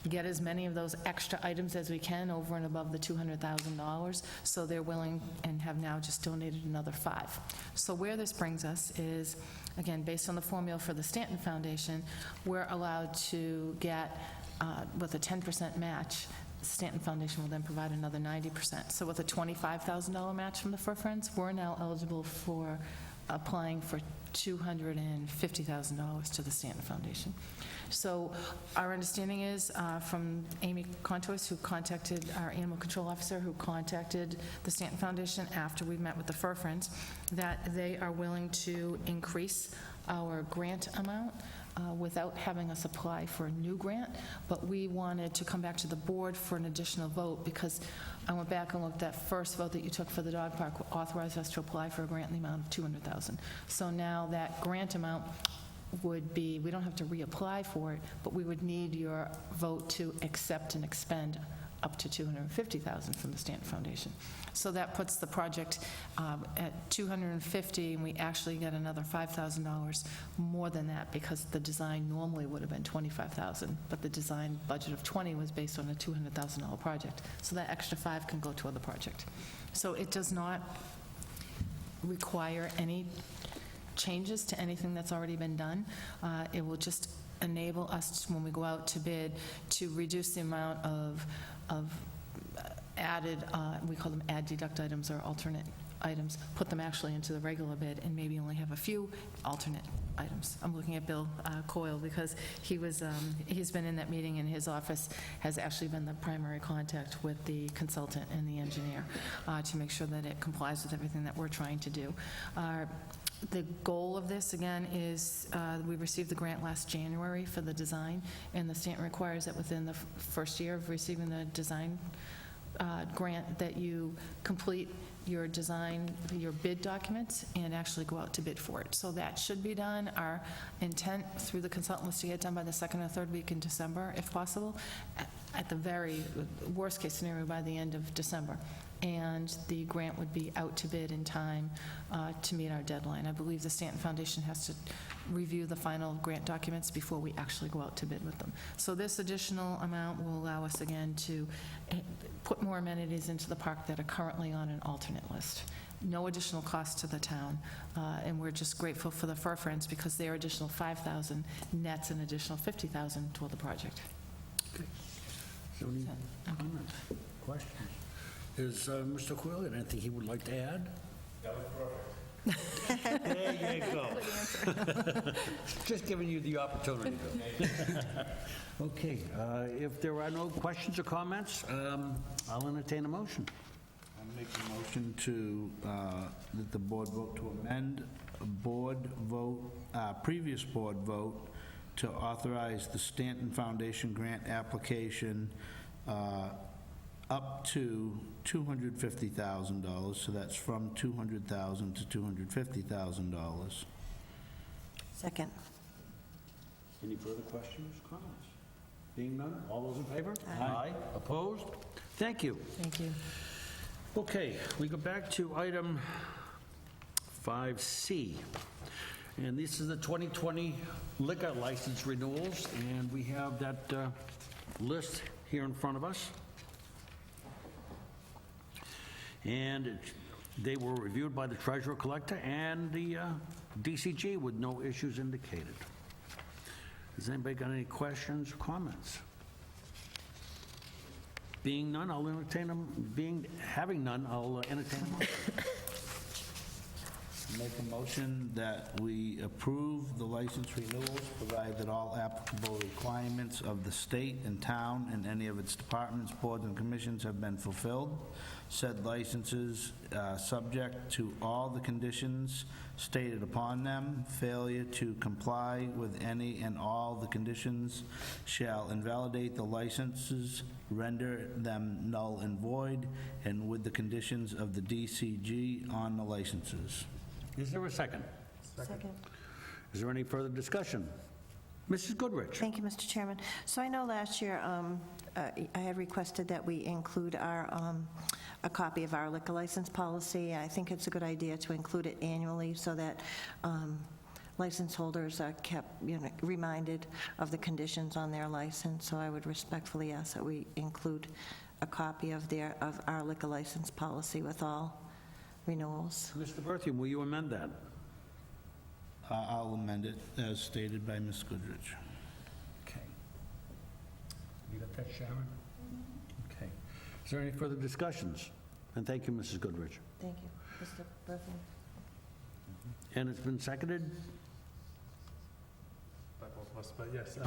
get as many of those extra items as we can over and above the $200,000, so they're willing and have now just donated another $5. So where this brings us is, again, based on the formula for the Stanton Foundation, we're allowed to get, with a 10% match, the Stanton Foundation will then provide another 90%. So with a $25,000 match from the Fur Friends, we're now eligible for applying for $250,000 to the Stanton Foundation. So our understanding is from Amy Contois, who contacted our animal control officer, who contacted the Stanton Foundation after we met with the Fur Friends, that they are willing to increase our grant amount without having us apply for a new grant, but we wanted to come back to the board for an additional vote because I went back and looked at that first vote that you took for the dog park authorized us to apply for a grant in the amount of $200,000. So now that grant amount would be, we don't have to reapply for it, but we would need your vote to accept and expend up to $250,000 from the Stanton Foundation. So that puts the project at $250,000, and we actually get another $5,000 more than that because the design normally would have been $25,000, but the design budget of $20,000 was based on a $200,000 project. So that extra $5,000 can go toward the project. So it does not require any changes to anything that's already been done. It will just enable us, when we go out to bid, to reduce the amount of added, we call them add deduct items or alternate items, put them actually into the regular bid, and maybe only have a few alternate items. I'm looking at Bill Coyle because he's been in that meeting, and his office has actually been the primary contact with the consultant and the engineer to make sure that it complies with everything that we're trying to do. The goal of this, again, is we received the grant last January for the design, and the state requires that within the first year of receiving the design grant that you complete your design, your bid documents, and actually go out to bid for it. So that should be done. Our intent through the consultant was to get it done by the second or third week in December, if possible, at the very worst-case scenario by the end of December. And the grant would be out to bid in time to meet our deadline. I believe the Stanton Foundation has to review the final grant documents before we actually go out to bid with them. So this additional amount will allow us, again, to put more amenities into the park that are currently on an alternate list. No additional cost to the town, and we're just grateful for the Fur Friends because their additional $5,000 nets an additional $50,000 toward the project.
Okay. So any comments, questions? Is Mr. Coyle, anything he would like to add? That was perfect. There you go. Just giving you the opportunity. Okay, if there are no questions or comments, I'll entertain a motion.
I make a motion to, that the board vote to amend a board vote, previous board vote to authorize the Stanton Foundation grant application up to $250,000, so that's from $200,000 to $250,000.
Second.
Any further questions, comments? Being none, all those in favor? Aye. Opposed? Thank you.
Thank you.
Okay, we go back to item 5C. And this is the 2020 liquor license renewals, and we have that list here in front of us. And they were reviewed by the treasurer collector and the DCG with no issues indicated. Has anybody got any questions or comments? Being none, I'll entertain them. Having none, I'll entertain them.
Make a motion that we approve the license renewals, provided that all applicable requirements of the state and town and any of its departments, boards, and commissions have been fulfilled. Said licenses, subject to all the conditions stated upon them. Failure to comply with any and all the conditions shall invalidate the licenses, render them null and void, and with the conditions of the DCG on the licenses.
Is there a second?
Second.
Is there any further discussion? Mrs. Goodrich?
Thank you, Mr. Chairman. So I know last year I had requested that we include a copy of our liquor license policy. I think it's a good idea to include it annually so that license holders are kept, reminded of the conditions on their license. So I would respectfully ask that we include a copy of our liquor license policy with all renewals.
Mr. Berthium, will you amend that?
I'll amend it as stated by Ms. Goodrich.
Okay. You got that, Sharon? Okay. Is there any further discussions? And thank you, Mrs. Goodrich.
Thank you, Mr. Berthium.
And it's been seconded?
By both of us, but yes,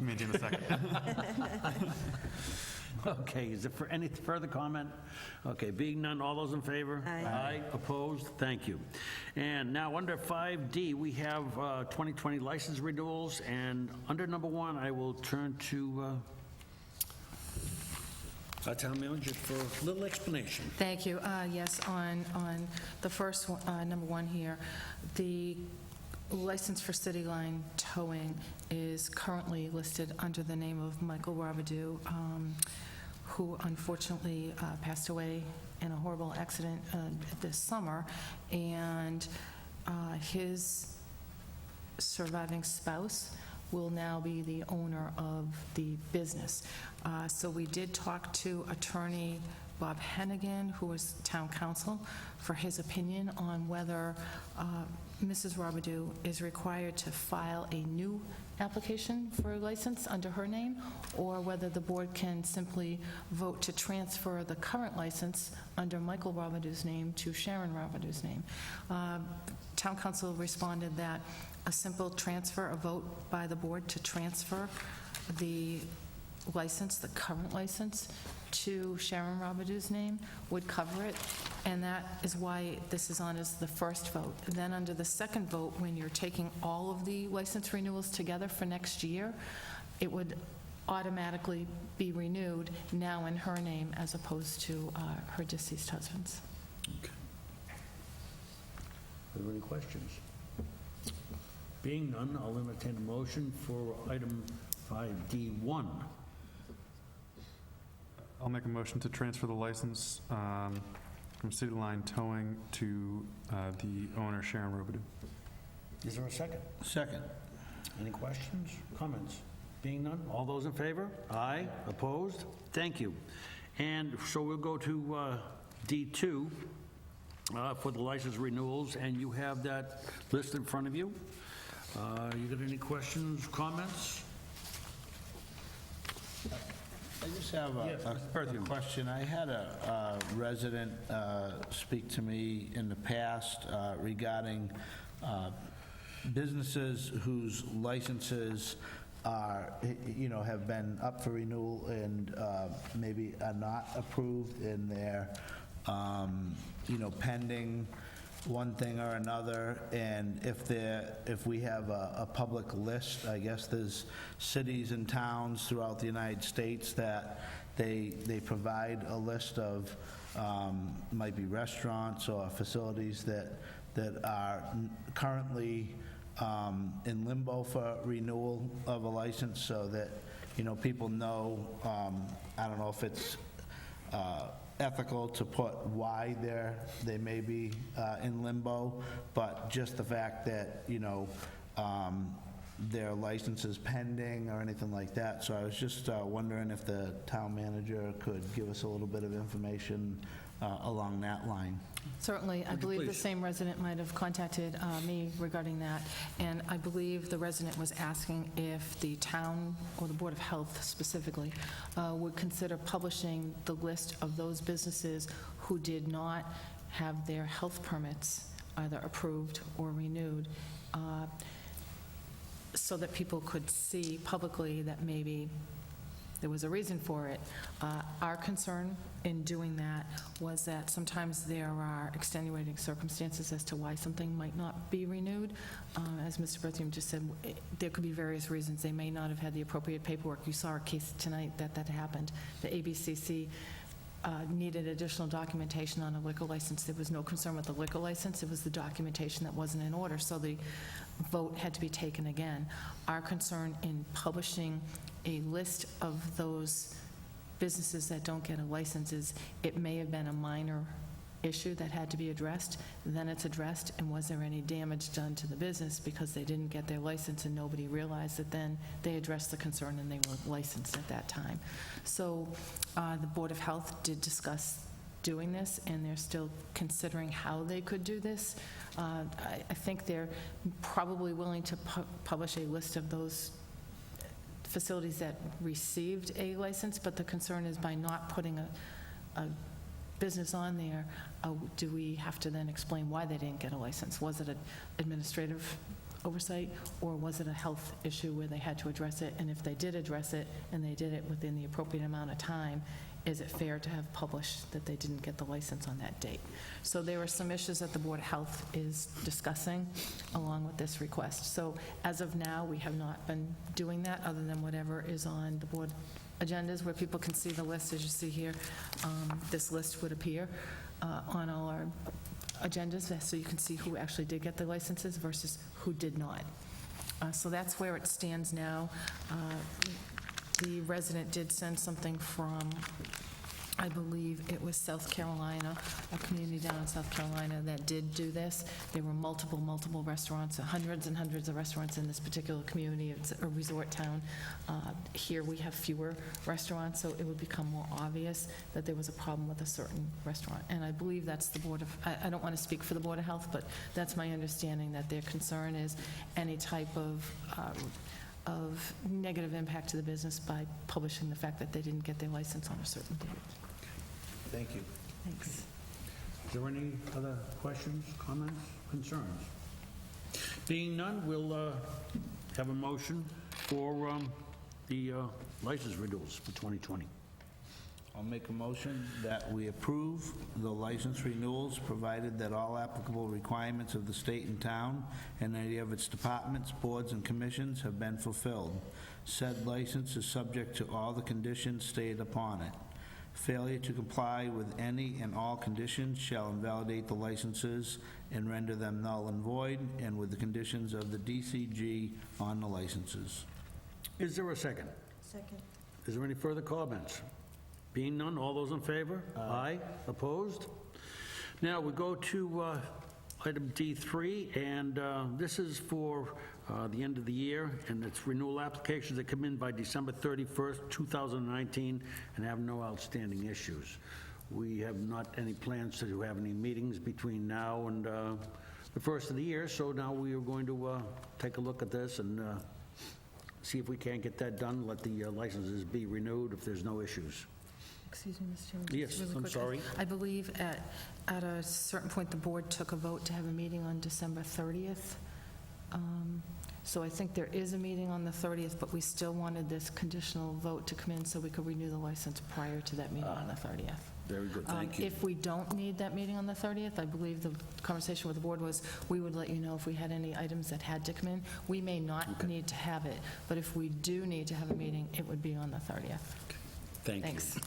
maybe in a second.
Okay, is there any further comment? Okay, being none, all those in favor?
Aye.
Aye, opposed? Thank you. And now, under 5D, we have 2020 license renewals, and under number 1, I will turn to our town manager for a little explanation.
Thank you. Yes, on the first one, number 1 here, the license for City Line Towing is currently listed under the name of Michael Robidoux, who unfortunately passed away in a horrible accident this summer, and his surviving spouse will now be the owner of the business. So we did talk to Attorney Bob Hennigan, who was town council, for his opinion on whether Mrs. Robidoux is required to file a new application for a license under her name, or whether the board can simply vote to transfer the current license under Michael Robidoux's name to Sharon Robidoux's name. Town council responded that a simple transfer, a vote by the board to transfer the license, the current license, to Sharon Robidoux's name would cover it, and that is why this is on as the first vote. Then under the second vote, when you're taking all of the license renewals together for next year, it would automatically be renewed now in her name as opposed to her deceased husband's.
Are there any questions? Being none, I'll entertain a motion for item 5D1.
I'll make a motion to transfer the license from City Line Towing to the owner, Sharon Robidoux.
Is there a second?
Second.
Any questions, comments? Being none, all those in favor? Aye. Opposed? Thank you. And so we'll go to D2 for the license renewals, and you have that list in front of you. You got any questions, comments?
I just have a question. I had a resident speak to me in the past regarding businesses whose licenses are, have been up for renewal and maybe are not approved, and they're, pending one thing or another. And if we have a public list, I guess there's cities and towns throughout the United States that they provide a list of, might be restaurants or facilities that are currently in limbo for renewal of a license, so that, people know, I don't know if it's ethical to put why they may be in limbo, but just the fact that, their license is pending or anything like that. So I was just wondering if the town manager could give us a little bit of information along that line.
Certainly. I believe the same resident might have contacted me regarding that, and I believe the resident was asking if the town, or the Board of Health specifically, would consider publishing the list of those businesses who did not have their health permits either approved or renewed, so that people could see publicly that maybe there was a reason for it. Our concern in doing that was that sometimes there are extenuating circumstances as to why something might not be renewed. As Mr. Berthium just said, there could be various reasons. They may not have had the appropriate paperwork. You saw a case tonight that happened. The ABCC needed additional documentation on a liquor license. There was no concern with the liquor license. It was the documentation that wasn't in order, so the vote had to be taken again. Our concern in publishing a list of those businesses that don't get a license is it may have been a minor issue that had to be addressed, then it's addressed, and was there any damage done to the business because they didn't get their license and nobody realized it, then they addressed the concern and they were licensed at that time. So the Board of Health did discuss doing this, and they're still considering how they could do this. I think they're probably willing to publish a list of those facilities that received a license, but the concern is by not putting a business on there, do we have to then explain why they didn't get a license? Was it an administrative oversight, or was it a health issue where they had to address it? And if they did address it, and they did it within the appropriate amount of time, is it fair to have published that they didn't get the license on that date? So there are some issues that the Board of Health is discussing along with this request. So as of now, we have not been doing that, other than whatever is on the board agendas where people can see the list. As you see here, this list would appear on all our agendas, so you can see who actually did get the licenses versus who did not. So that's where it stands now. The resident did send something from I believe it was South Carolina, a community down in South Carolina that did do this. There were multiple restaurants, hundreds and hundreds of restaurants in this particular community. It's a resort town. Here we have fewer restaurants, so it would become more obvious that there was a problem with a certain restaurant. And I believe that's the Board of, I don't want to speak for the Board of Health, but that's my understanding, that their concern is any type of negative impact to the business by publishing the fact that they didn't get their license on a certain date.
Thank you.
Thanks.
Is there any other questions, comments, concerns? Being none, we'll have a motion for the license renewals for 2020.
I'll make a motion that we approve the license renewals, provided that all applicable requirements of the state and town and any of its departments, boards, and commissions have been fulfilled. Said license is subject to all the conditions stated upon it. Failure to comply with any and all conditions shall invalidate the licenses and render them null and void, and with the conditions of the DCG on the licenses.
Is there a second?
Second.
Is there any further comments? Being none, all those in favor? Aye. Opposed? Now, we go to item D3, and this is for the end of the year, and it's renewal applications that come in by December 31st, 2019, and have no outstanding issues. We have not any plans to have any meetings between now and the first of the year, so now we are going to take a look at this and see if we can't get that done, let the licenses be renewed if there's no issues.
Excuse me, Mr. Chairman.
Yes,
just really
I'm
quick.
sorry.
I believe at a certain point, the board took a vote to have a meeting on December 30th. So I think there is a meeting on the 30th, but we still wanted this conditional vote to come in so we could renew the license prior to that meeting on the 30th.
Very good, thank you.
If we don't need that meeting on the 30th, I believe the conversation with the board was, we would let you know if we had any items that had to come in. We may not need to have it, but if we do need to have a meeting, it would be on the 30th.
Thank you.
Thanks.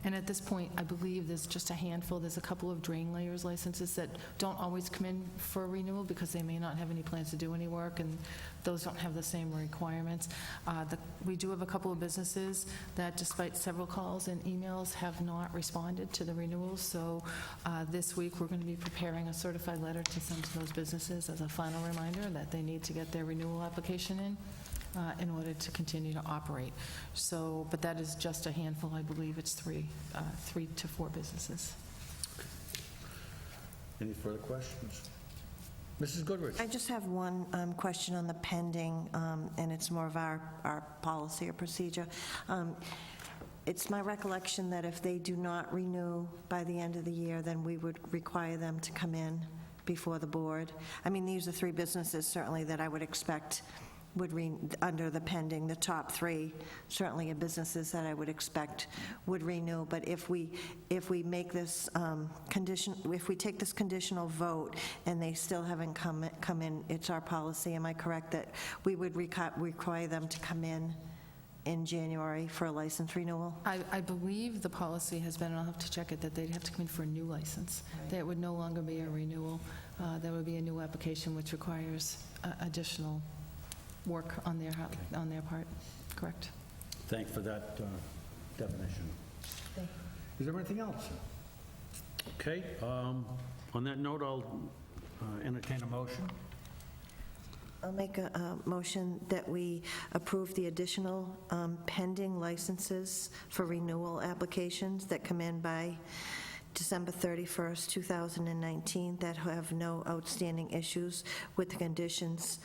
And at this point, I believe there's just a handful, there's a couple of drain layers licenses that don't always come in for renewal because they may not have any plans to do any work, and those don't have the same requirements. We do have a couple of businesses that, despite several calls and emails, have not responded to the renewals. So this week, we're going to be preparing a certified letter to send to those businesses as a final reminder that they need to get their renewal application in order to continue to operate. So, but that is just a handful. I believe it's three to four businesses.
Any further questions? Mrs. Goodrich?
I just have one question on the pending, and it's more of our policy or procedure. It's my recollection that if they do not renew by the end of the year, then we would require them to come in before the board. I mean, these are three businesses certainly that I would expect would under the pending, the top three certainly are businesses that I would expect would renew. But if we make this if we take this conditional vote and they still haven't come in, it's our policy, am I correct, that we would require them to come in January for a license renewal?
I believe the policy has been, and I'll have to check it, that they'd have to come in for a new license. That would no longer be a renewal. There would be a new application which requires additional work on their part, correct?
Thanks for that definition. Is there anything else? Okay, on that note, I'll entertain a motion.
I'll make a motion that we approve the additional pending licenses for renewal applications that come in by December 31st, 2019, that have no outstanding issues with the conditions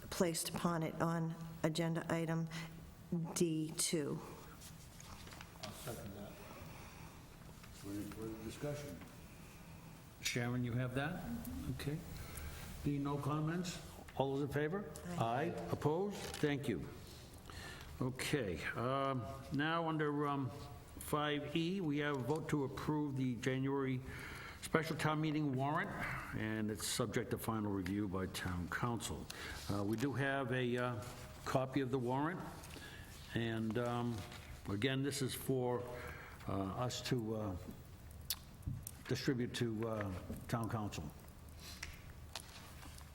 placed upon it on agenda item D2.
I'll second that. Any further discussion? Sharon, you have that? Okay. Being no comments, all those in favor? Aye. Opposed? Thank you. Okay, now under 5E, we have a vote to approve the January special town meeting warrant, and it's subject to final review by town council. We do have a copy of the warrant, and again, this is for us to distribute to town council.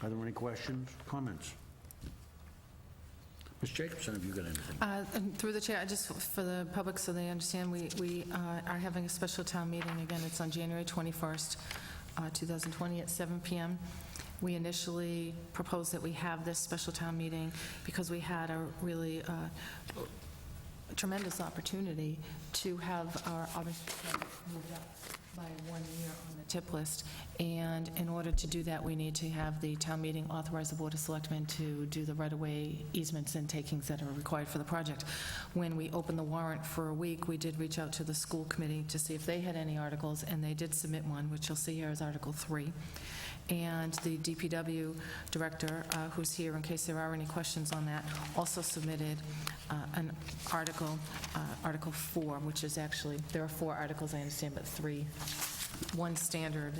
Are there any questions, comments? Ms. Jacobson, have you got anything?
And through the chair, just for the public so they understand, we are having a special town meeting. Again, it's on January 21st, 2020 at 7 p.m. We initially proposed that we have this special town meeting because we had a really tremendous opportunity to have our Auburn moved up by 1 year on the tip list. And in order to do that, we need to have the town meeting authorize the Board of Selectmen to do the right-of-way easements and takings that are required for the project. When we opened the warrant for a week, we did reach out to the school committee to see if they had any articles, and they did submit one, which you'll see here is Article 3. And the DPW director, who's here in case there are any questions on that, also submitted an article, Article 4, which is actually, there are 4 articles, I understand, but 3, one standard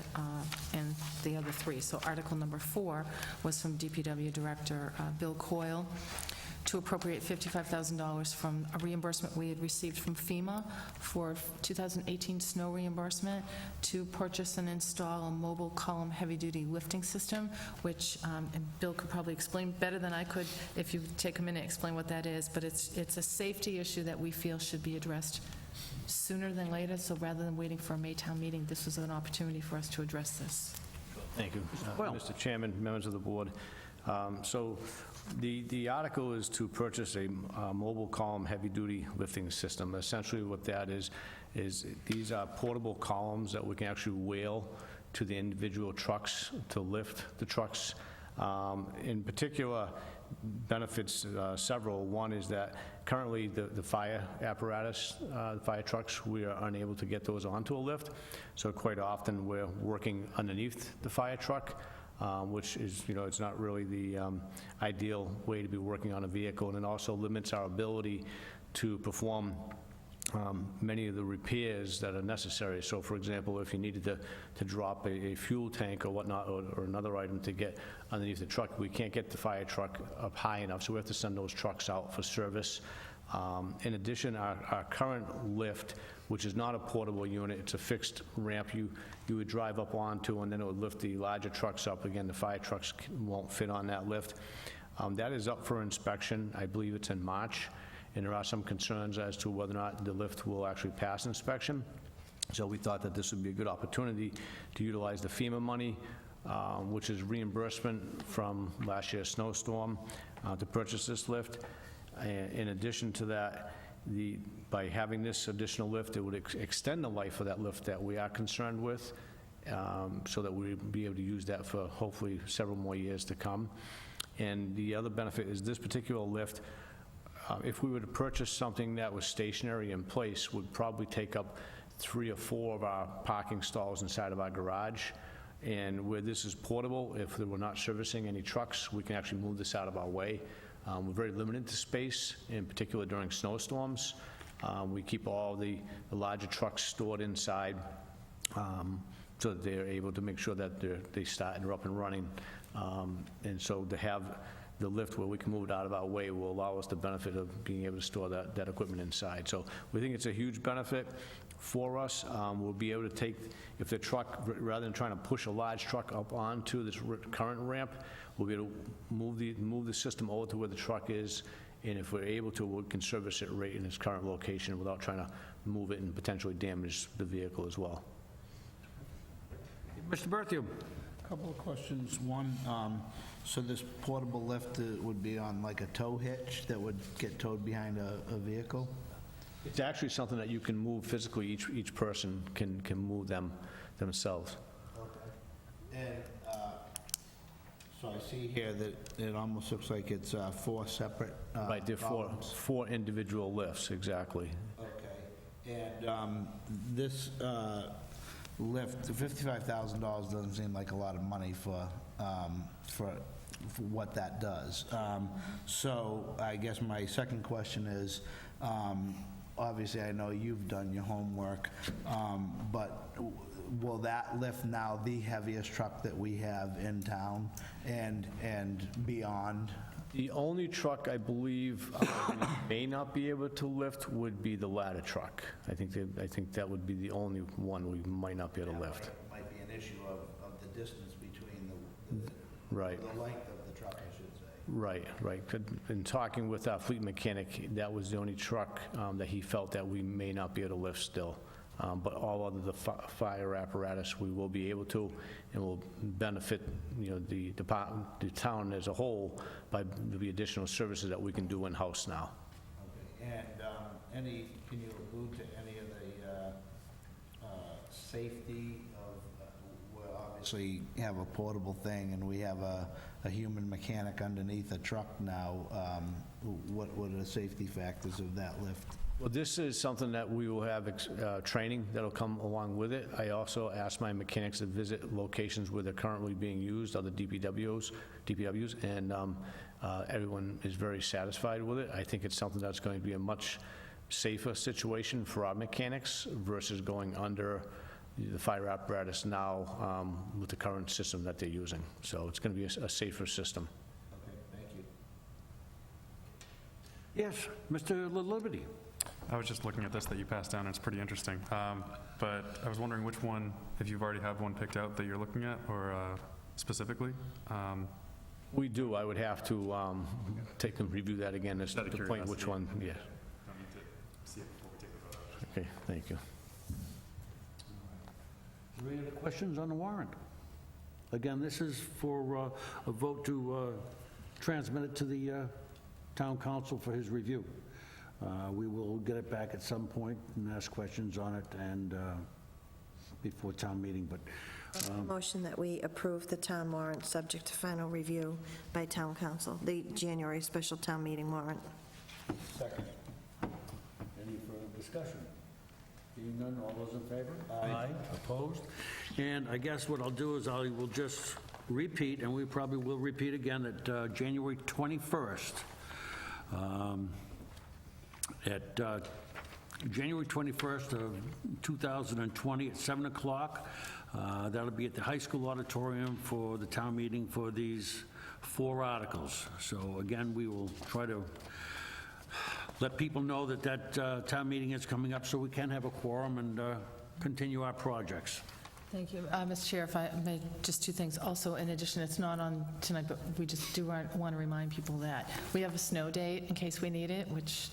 and the other 3. So Article number 4 was from DPW Director Bill Coyle to appropriate $55,000 from a reimbursement we had received from FEMA for 2018 snow reimbursement to purchase and install a mobile column heavy-duty lifting system, which and Bill could probably explain better than I could if you take a minute, explain what that is, but it's a safety issue that we feel should be addressed sooner than later, so rather than waiting for a Maytown meeting, this was an opportunity for us to address this.
Thank you.
Well-
Mr. Chairman, members of the board. So the article is to purchase a mobile column heavy-duty lifting system. Essentially what that is these are portable columns that we can actually wheel to the individual trucks to lift the trucks. In particular, benefits several. One is that currently the fire apparatus, the fire trucks, we are unable to get those onto a lift. So quite often we're working underneath the fire truck, which is, it's not really the ideal way to be working on a vehicle, and it also limits our ability to perform many of the repairs that are necessary. So, for example, if you needed to drop a fuel tank or whatnot, or another item to get underneath the truck, we can't get the fire truck up high enough, so we have to send those trucks out for service. In addition, our current lift, which is not a portable unit, it's a fixed ramp you would drive up onto, and then it would lift the larger trucks up. Again, the fire trucks won't fit on that lift. That is up for inspection. I believe it's in March, and there are some concerns as to whether or not the lift will actually pass inspection. So we thought that this would be a good opportunity to utilize the FEMA money, which is reimbursement from last year's snowstorm, to purchase this lift. In addition to that, by having this additional lift, it would extend the life of that lift that we are concerned with, so that we'll be able to use that for hopefully several more years to come. And the other benefit is this particular lift, if we were to purchase something that was stationary in place, would probably take up 3 or 4 of our parking stalls inside of our garage. And where this is portable, if we're not servicing any trucks, we can actually move this out of our way. We're very limited to space, in particular during snowstorms. We keep all the larger trucks stored inside, so that they're able to make sure that they start and are up and running. And so to have the lift where we can move it out of our way will allow us the benefit of being able to store that equipment inside. So we think it's a huge benefit for us. We'll be able to take, if the truck, rather than trying to push a large truck up onto this current ramp, we'll be able to move the system over to where the truck is, and if we're able to, we can service it right in its current location without trying to move it and potentially damage the vehicle as well.
Mr. Berthew?
Couple of questions. One, so this portable lift would be on like a tow hitch that would get towed behind a vehicle?
It's actually something that you can move physically. Each person can move them themselves.
Okay. And so I see here that it almost looks like it's 4 separate
Right, there are
columns.
4 individual lifts, exactly.
Okay. And this lift, the $55,000 doesn't seem like a lot of money for what that does. So I guess my second question is, obviously I know you've done your homework, but will that lift now the heaviest truck that we have in town and beyond?
The only truck I believe we may not be able to lift would be the ladder truck. I think that would be the only one we might not be able to lift.
Might be an issue of the distance between the
Right.
length of the truck, I should say.
Right, right. In talking with our fleet mechanic, that was the only truck that he felt that we may not be able to lift still. But all of the fire apparatus, we will be able to, and will benefit, the department, the town as a whole by the additional services that we can do in-house now.
Okay. And can you allude to any of the safety of, we obviously have a portable thing, and we have a human mechanic underneath a truck now. What are the safety factors of that lift?
Well, this is something that we will have training that'll come along with it. I also asked my mechanics to visit locations where they're currently being used, other DPWs, and everyone is very satisfied with it. I think it's something that's going to be a much safer situation for our mechanics versus going under the fire apparatus now with the current system that they're using. So it's going to be a safer system.
Okay, thank you.
Yes, Mr. Liberty.
I was just looking at this that you passed down, and it's pretty interesting. But I was wondering which one, if you've already have one picked out that you're looking at, or specifically?
We do. I would have to take and review that again as to
Out of
the point which
curiosity.
one, yeah.
I need to see it before we take the vote out.
Okay, thank you.
Is there any other questions on the warrant? Again, this is for a vote to transmit it to the town council for his review. We will get it back at some point and ask questions on it and before town meeting, but
Motion that we approve the town warrant, subject to final review by town council, the January special town meeting warrant.
second. Any further discussion? Being none, all those in favor? Aye. Opposed? And I guess what I'll do is I will just repeat, and we probably will repeat again, that January 21st, at January 21st of 2020 at 7 o'clock. That'll be at the high school auditorium for the town meeting for these 4 articles. So again, we will try to let people know that town meeting is coming up so we can have a quorum and continue our projects.
Thank you. Mr. Chair, if I may, just 2 things. Also, in addition, it's not on tonight, but we just do want to remind people that we have a snow date in case we need it, which,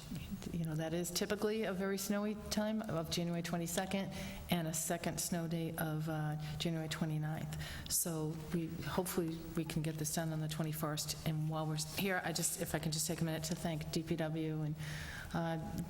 that is typically a very snowy time of January 22nd, and a second snow date of January 29th. So hopefully we can get this done on the 21st. And while we're here, if I can just take a minute to thank DPW and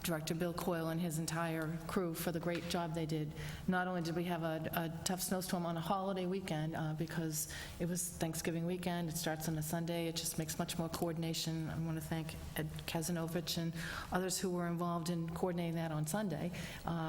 Director Bill Coyle and his entire crew for the great job they did. Not only did we have a tough snowstorm on a holiday weekend, because it was Thanksgiving weekend, it starts on a Sunday, it just makes much more coordination. I want to thank Ed Kazanovich and others who were involved in coordinating that on Sunday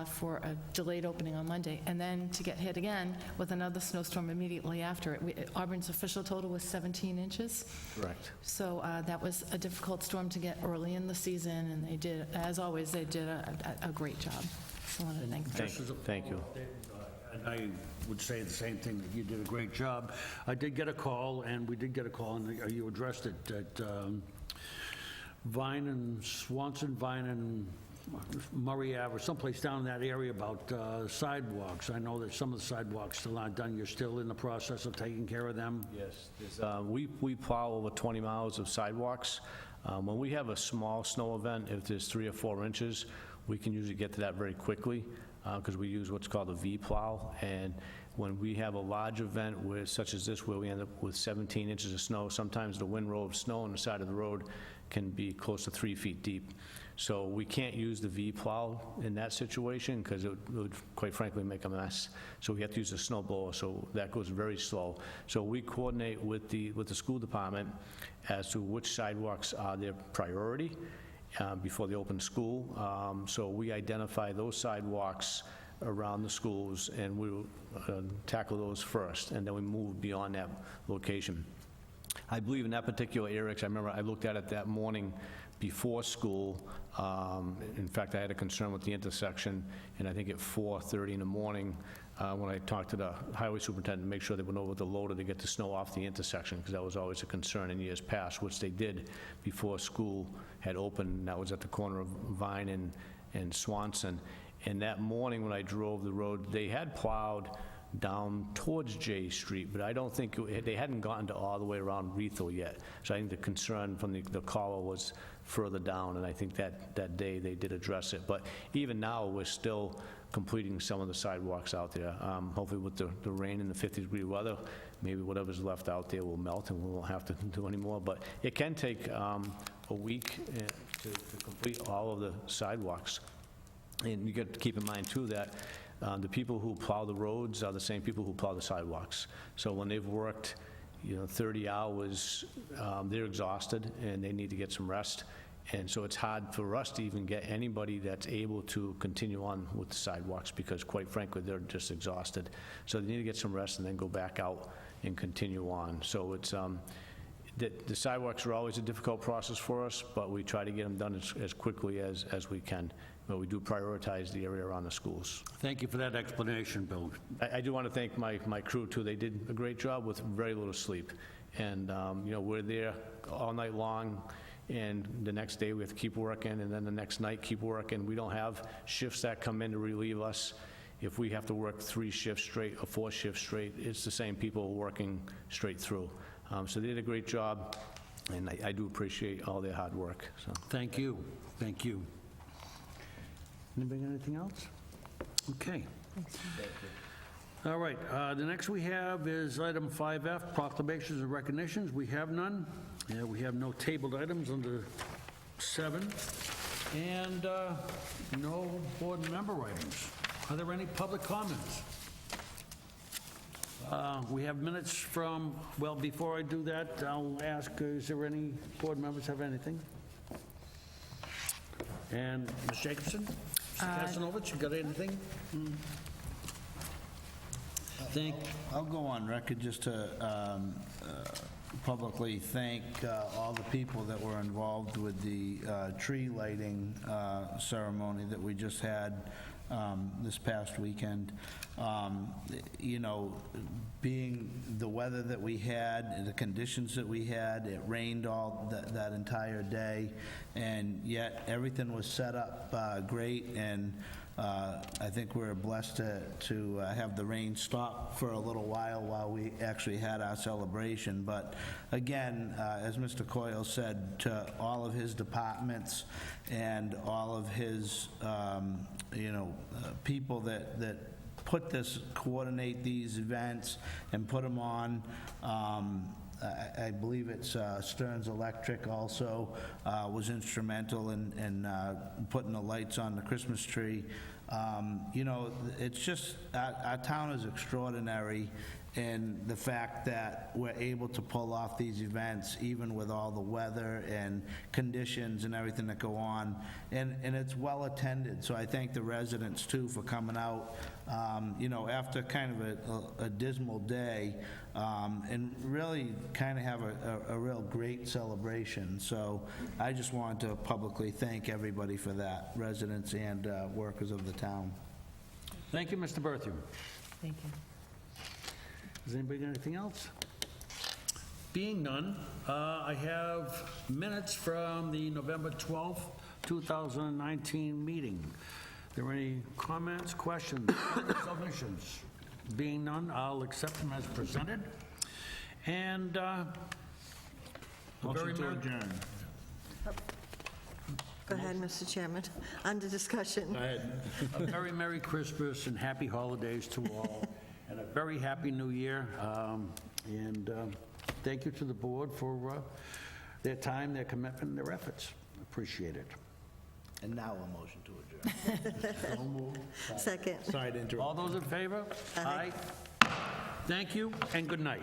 for a delayed opening on Monday. And then to get hit again with another snowstorm immediately after it. Auburn's official total was 17 inches.
Correct.
So that was a difficult storm to get early in the season, and they did, as always, they did a great job. So I want to thank them.
Thank you.
And I would say the same thing, that you did a great job. I did get a call, and we did get a call, and you addressed it at Vine and Swanson, Vine and Murray Ave, or someplace down in that area about sidewalks. I know that some of the sidewalks still aren't done. You're still in the process of taking care of them?
Yes. We plow over 20 miles of sidewalks. When we have a small snow event, if there's 3 or 4 inches, we can usually get to that very quickly because we use what's called a V-plow. And when we have a large event such as this, where we end up with 17 inches of snow, sometimes the windrow of snow on the side of the road can be close to 3 feet deep. So we can't use the V-plow in that situation because it would, quite frankly, make a mess. So we have to use a snow blower, so that goes very slow. So we coordinate with the school department as to which sidewalks are their priority before they open school. So we identify those sidewalks around the schools, and we will tackle those first, and then we move beyond that location. I believe in that particular area, 'cause I remember I looked at it that morning before school. In fact, I had a concern with the intersection, and I think at 4:30 in the morning, when I talked to the highway superintendent to make sure they went over the loader to get the snow off the intersection, because that was always a concern in years past, which they did before school had opened. That was at the corner of Vine and Swanson. And that morning when I drove the road, they had plowed down towards J Street, but I don't think, they hadn't gotten to all the way around Rethel yet. So I think the concern from the caller was further down, and I think that day they did address it. But even now, we're still completing some of the sidewalks out there. Hopefully with the rain and the 50-degree weather, maybe whatever's left out there will melt and we won't have to do any more. But it can take a week to complete all of the sidewalks. And you got to keep in mind, too, that the people who plow the roads are the same people who plow the sidewalks. So when they've worked, 30 hours, they're exhausted and they need to get some rest. And so it's hard for us to even get anybody that's able to continue on with the sidewalks because, quite frankly, they're just exhausted. So they need to get some rest and then go back out and continue on. So it's the sidewalks are always a difficult process for us, but we try to get them done as quickly as we can. But we do prioritize the area around the schools.
Thank you for that explanation, Bill.
I do want to thank my crew, too. They did a great job with very little sleep. And, we're there all night long, and the next day we have to keep working, and then the next night keep working. We don't have shifts that come in to relieve us. If we have to work 3 shifts straight or 4 shifts straight, it's the same people working straight through. So they did a great job, and I do appreciate all their hard work. So.
Thank you. Thank you. Anybody got anything else? Okay. All right, the next we have is item 5F, proclamations and recognitions. We have none. We have no tabled items under 7, and no board member items. Are there any public comments? We have minutes from, well, before I do that, I'll ask, is there any board members have anything? And Ms. Jacobson? Mr. Kastanovich, you got anything?
I'll go on record just to publicly thank all the people that were involved with the tree lighting ceremony that we just had this past weekend. Being the weather that we had, and the conditions that we had, it rained all that entire day, and yet everything was set up great, and I think we're blessed to have the rain stop for a little while we actually had our celebration. But again, as Mr. Coyle said, to all of his departments and all of his, people that coordinate these events and put them on. I believe it's Stearns Electric also was instrumental in putting the lights on the Christmas tree. It's just, our town is extraordinary in the fact that we're able to pull off these events even with all the weather and conditions and everything that go on. And it's well attended, so I thank the residents too for coming out, after kind of a dismal day, and really kind of have a real great celebration. So I just wanted to publicly thank everybody for that, residents and workers of the town.
Thank you, Mr. Berthium.
Thank you.
Does anybody got anything else? Being none, I have minutes from the November 12th, 2019 meeting. Are there any comments, questions, submissions? Being none, I'll accept them as presented. And
Motion to adjourn.
Go ahead, Mr. Chairman. Under discussion.
a very Merry Christmas and Happy Holidays to all, and a very Happy New Year. Thank you to the board for their time, their commitment, and their efforts. Appreciate it.
And now a motion to adjourn.
Second.
Sorry to interrupt.
All those in favor?
Aye.
Thank you, and good night.